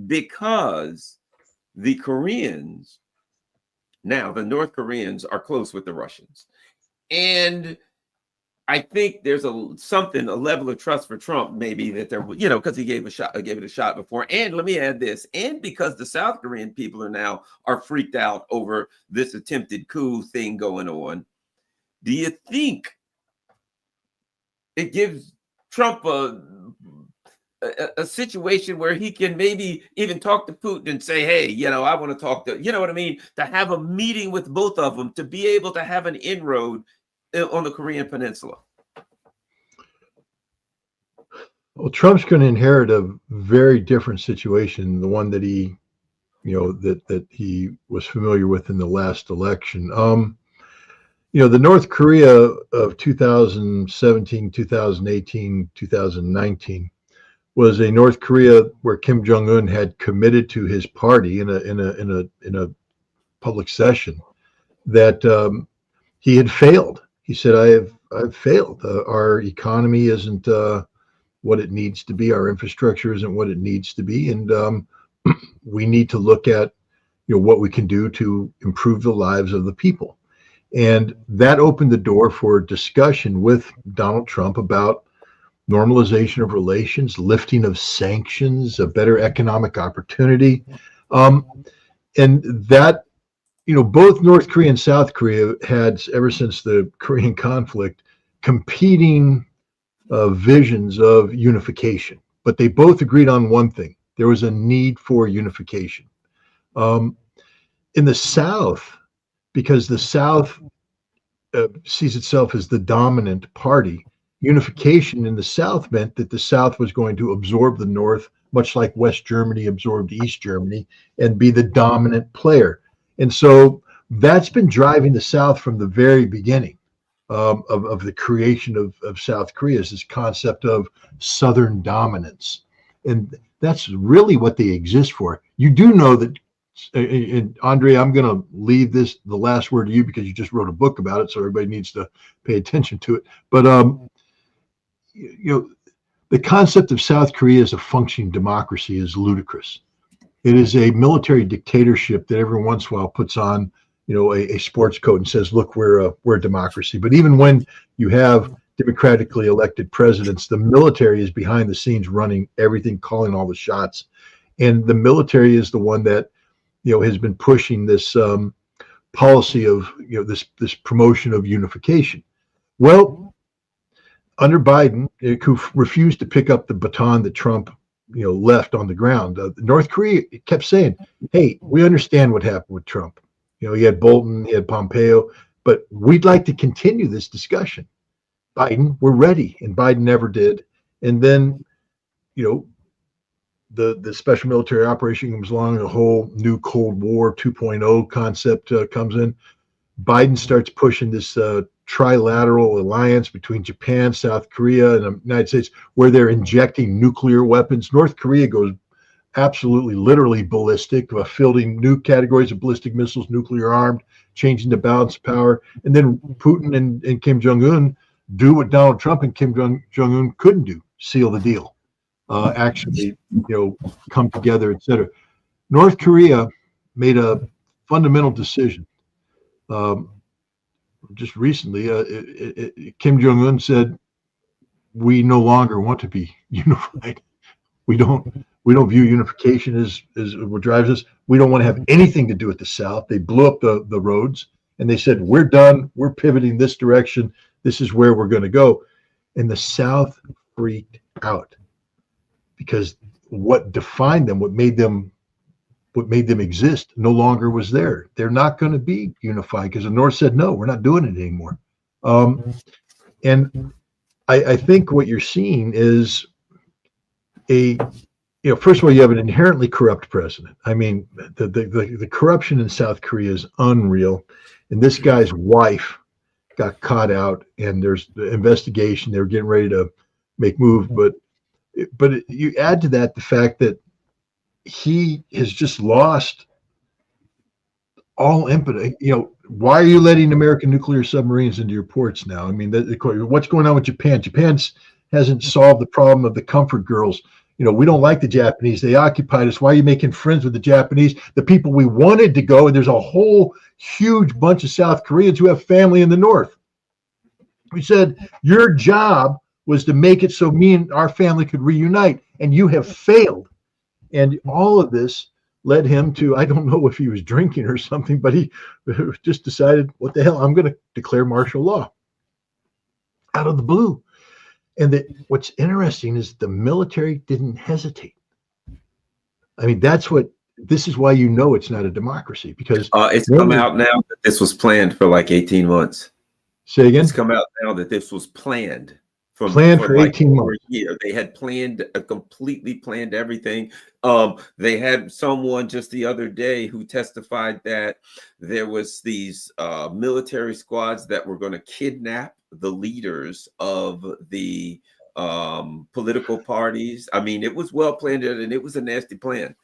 Because the Koreans, now the North Koreans are close with the Russians. And I think there's a level of trust for Trump, maybe that there, because he gave it a shot before. And let me add this, and because the South Korean people are freaked out over this attempted coup thing going on. Do you think it gives Trump a situation where he can maybe even talk to Putin and say, hey, I want to talk to, what I mean, to have a meeting with both of them, to be able to have an inroad on the Korean Peninsula? Well, Trump's going to inherit a very different situation, the one that he, that he was familiar with in the last election. The North Korea of 2017, 2018, 2019 was a North Korea where Kim Jong-un had committed to his party in a public session that he had failed. He said, I've failed. Our economy isn't what it needs to be. Our infrastructure isn't what it needs to be. And we need to look at what we can do to improve the lives of the people. And that opened the door for discussion with Donald Trump about normalization of relations, lifting of sanctions, a better economic opportunity. And that, both North Korea and South Korea had, ever since the Korean conflict, competing visions of unification. But they both agreed on one thing. There was a need for unification. In the South, because the South sees itself as the dominant party, unification in the South meant that the South was going to absorb the North, much like West Germany absorbed East Germany, and be the dominant player. And so That's been driving the South from the very beginning of the creation of South Korea, is this concept of Southern dominance. And that's really what they exist for. You do know that, and Andrei, I'm going to leave the last word to you because you just wrote a book about it, so everybody needs to pay attention to it. But the concept of South Korea as a functioning democracy is ludicrous. It is a military dictatorship that every once in a while puts on, a sports coat and says, "Look, we're a democracy." But even when you have democratically elected presidents, the military is behind the scenes running everything, calling all the shots, and the military is the one that has been pushing this policy of this promotion of unification. Well, under Biden, who refused to pick up the baton that Trump left on the ground, North Korea kept saying, "Hey, we understand what happened with Trump. He had Bolton, he had Pompeo, but we'd like to continue this discussion. Biden, we're ready." And Biden never did. And then, the special military operation comes along, the whole new Cold War 2.0 concept comes in. Biden starts pushing this trilateral alliance between Japan, South Korea, and the United States, where they're injecting nuclear weapons. North Korea goes absolutely, literally ballistic, fielding new categories of ballistic missiles, nuclear armed, changing the balance of power. And then Putin and Kim Jong-un do what Donald Trump and Kim Jong-un couldn't do: seal the deal, actually, come together, etc. North Korea made a fundamental decision. Just recently, Kim Jong-un said, "We no longer want to be unified. We don't view unification as what drives us. We don't want to have anything to do with the South." They blew up the roads and they said, "We're done. We're pivoting this direction. This is where we're going to go." And the South freaked out because what defined them, what made them exist, no longer was there. They're not going to be unified because the North said, "No, we're not doing it anymore." And I think what you're seeing is first of all, you have an inherently corrupt president. I mean, the corruption in South Korea is unreal. And this guy's wife got caught out, and there's the investigation. They're getting ready to make moves, but you add to that the fact that he has just lost all impetus. Why are you letting American nuclear submarines into your ports now? I mean, what's going on with Japan? Japan hasn't solved the problem of the comfort girls. We don't like the Japanese. They occupied us. Why are you making friends with the Japanese, the people we wanted to go? And there's a whole huge bunch of South Koreans who have family in the North. We said, your job was to make it so me and our family could reunite, and you have failed. And all of this led him to, I don't know if he was drinking or something, but he just decided, what the hell, I'm going to declare martial law out of the blue. And what's interesting is the military didn't hesitate. I mean, this is why it's not a democracy, because it's come out now that this was planned for like 18 months. Say again? It's come out now that this was planned for like 18 months. A year. They had completely planned everything. They had someone just the other day who testified that there was these military squads that were going to kidnap the leaders of the political parties. I mean, it was well planned, and it was a nasty plan.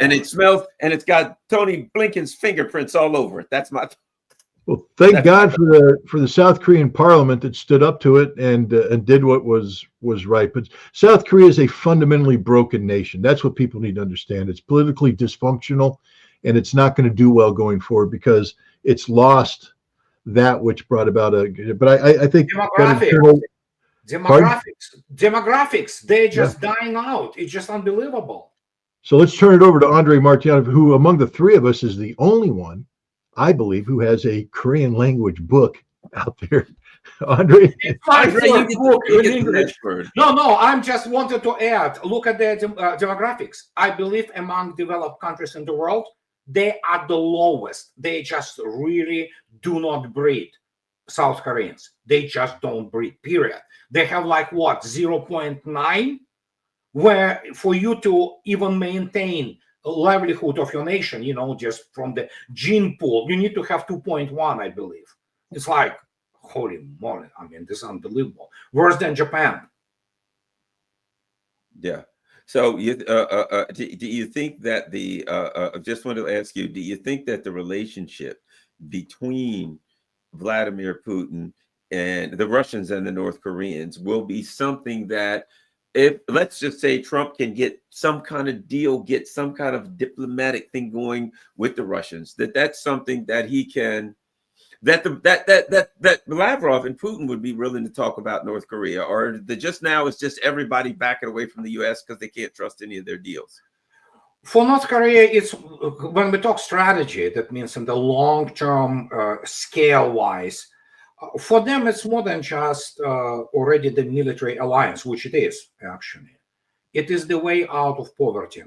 And it smells, and it's got Tony Blinken's fingerprints all over it. That's my. Well, thank God for the South Korean parliament that stood up to it and did what was right. But South Korea is a fundamentally broken nation. That's what people need to understand. It's politically dysfunctional, and it's not going to do well going forward because it's lost that which brought about But I think demographics, they're just dying out. It's just unbelievable. So let's turn it over to Andrei Martyanov, who among the three of us is the only one, I believe, who has a Korean language book out there. Andrei, book in English. No, I'm just wanted to add, look at the demographics. I believe among developed countries in the world, they are the lowest. They just really do not breed South Koreans. They just don't breed, period. They have 0.9, where for you to even maintain livelihood of your nation, just from the gene pool, you need to have 2.1, I believe. It's like, holy moly, I mean, this is unbelievable. Worse than Japan. Yeah. So do you think that I just wanted to ask you, do you think that the relationship between Vladimir Putin and the Russians and the North Koreans will be something that, if let's just say Trump can get some kind of deal, get some kind of diplomatic thing going with the Russians, that's something that he can, that Lavrov and Putin would be willing to talk about North Korea, or just now it's just everybody backing away from the U.S. because they can't trust any of their deals? For North Korea, it's when we talk strategy, that means in the long-term scale-wise, for them it's more than just already the military alliance, which it is actually. It is the way out of poverty.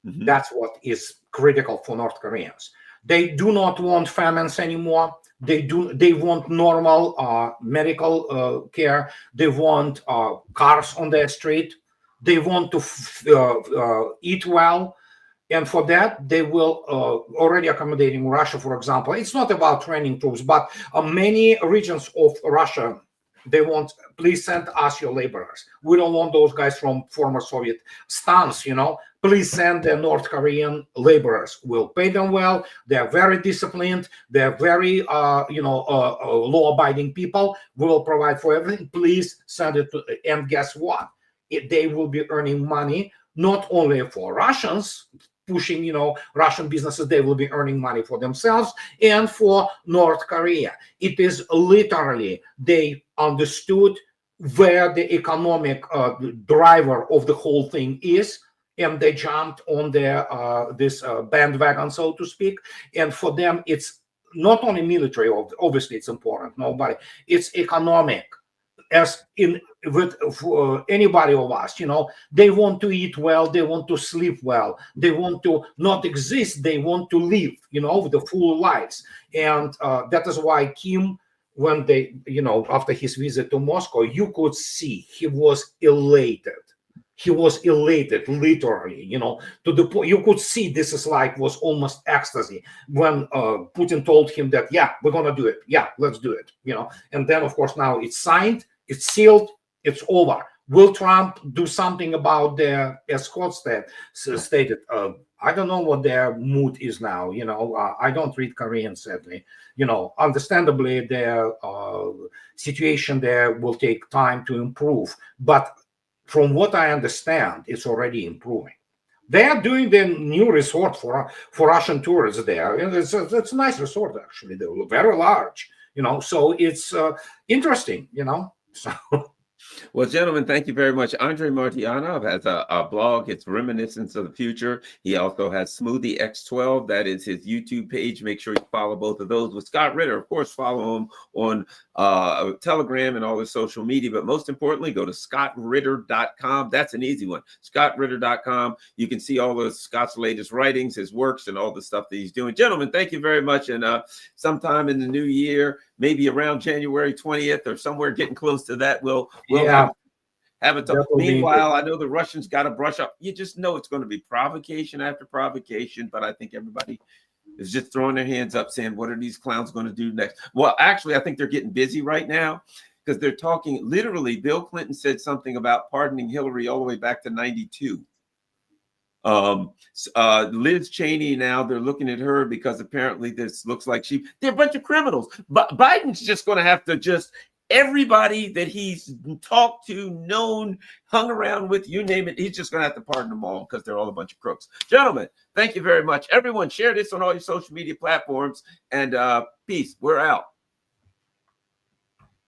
Mm-hmm. That's what is critical for North Koreans. They do not want famines anymore. They want normal medical care. They want cars on their street. They want to eat well. And for that, they will already accommodating Russia, for example. It's not about training troops, but many regions of Russia, they want, please send us your laborers. We don't want those guys from former Soviet stans, Please send the North Korean laborers. We'll pay them well. They're very disciplined. They're very, law-abiding people. We will provide for everything. Please send it to, and guess what? They will be earning money, not only for Russians, pushing, Russian businesses, they will be earning money for themselves and for North Korea. It is literally, they understood where the economic driver of the whole thing is, and they jumped on their this bandwagon, so to speak. And for them, it's not only military, obviously it's important, it's economic. As in with anybody of us, they want to eat well, they want to sleep well, they want to not exist, they want to live, with the full lives. And that is why Kim, when they, after his visit to Moscow, you could see he was elated. He was elated, literally, to the point you could see this is like was almost ecstasy when Putin told him that, yeah, we're going to do it. Yeah, let's do it, And then, of course, now it's signed, it's sealed, it's over. Will Trump do something about their, as Scott stated, I don't know what their mood is now. I don't read Korean, sadly. Understandably, their situation there will take time to improve. But from what I understand, it's already improving. They are doing the new resort for Russian tourists there. It's a nice resort, actually. They're very large, so it's interesting, So. Well, gentlemen, thank you very much. Andrei Martyanov has a blog. It's Reminiscence of the Future. He also has Smoothie X12. That is his YouTube page. Make sure you follow both of those. With Scott Ritter, of course, follow him on Telegram and all his social media. But most importantly, go to scottritter.com. That's an easy one. scottritter.com. You can see all of Scott's latest writings, his works, and all the stuff that he's doing. Gentlemen, thank you very much. And sometime in the new year, maybe around January 20th or somewhere getting close to that, we'll have a talk. Meanwhile, I know the Russians got to brush up. You just know it's going to be provocation after provocation, but I think everybody is just throwing their hands up saying, what are these clowns going to do next? Well, actually, I think they're getting busy right now because they're talking, literally, Bill Clinton said something about pardoning Hillary all the way back to 92. Liz Cheney, now they're looking at her because apparently this looks like they're a bunch of criminals. But Biden's just going to have to everybody that he's talked to, known, hung around with, you name it, he's just going to have to pardon them all because they're all a bunch of crooks. Gentlemen, thank you very much. Everyone, share this on all your social media platforms, and peace. We're out.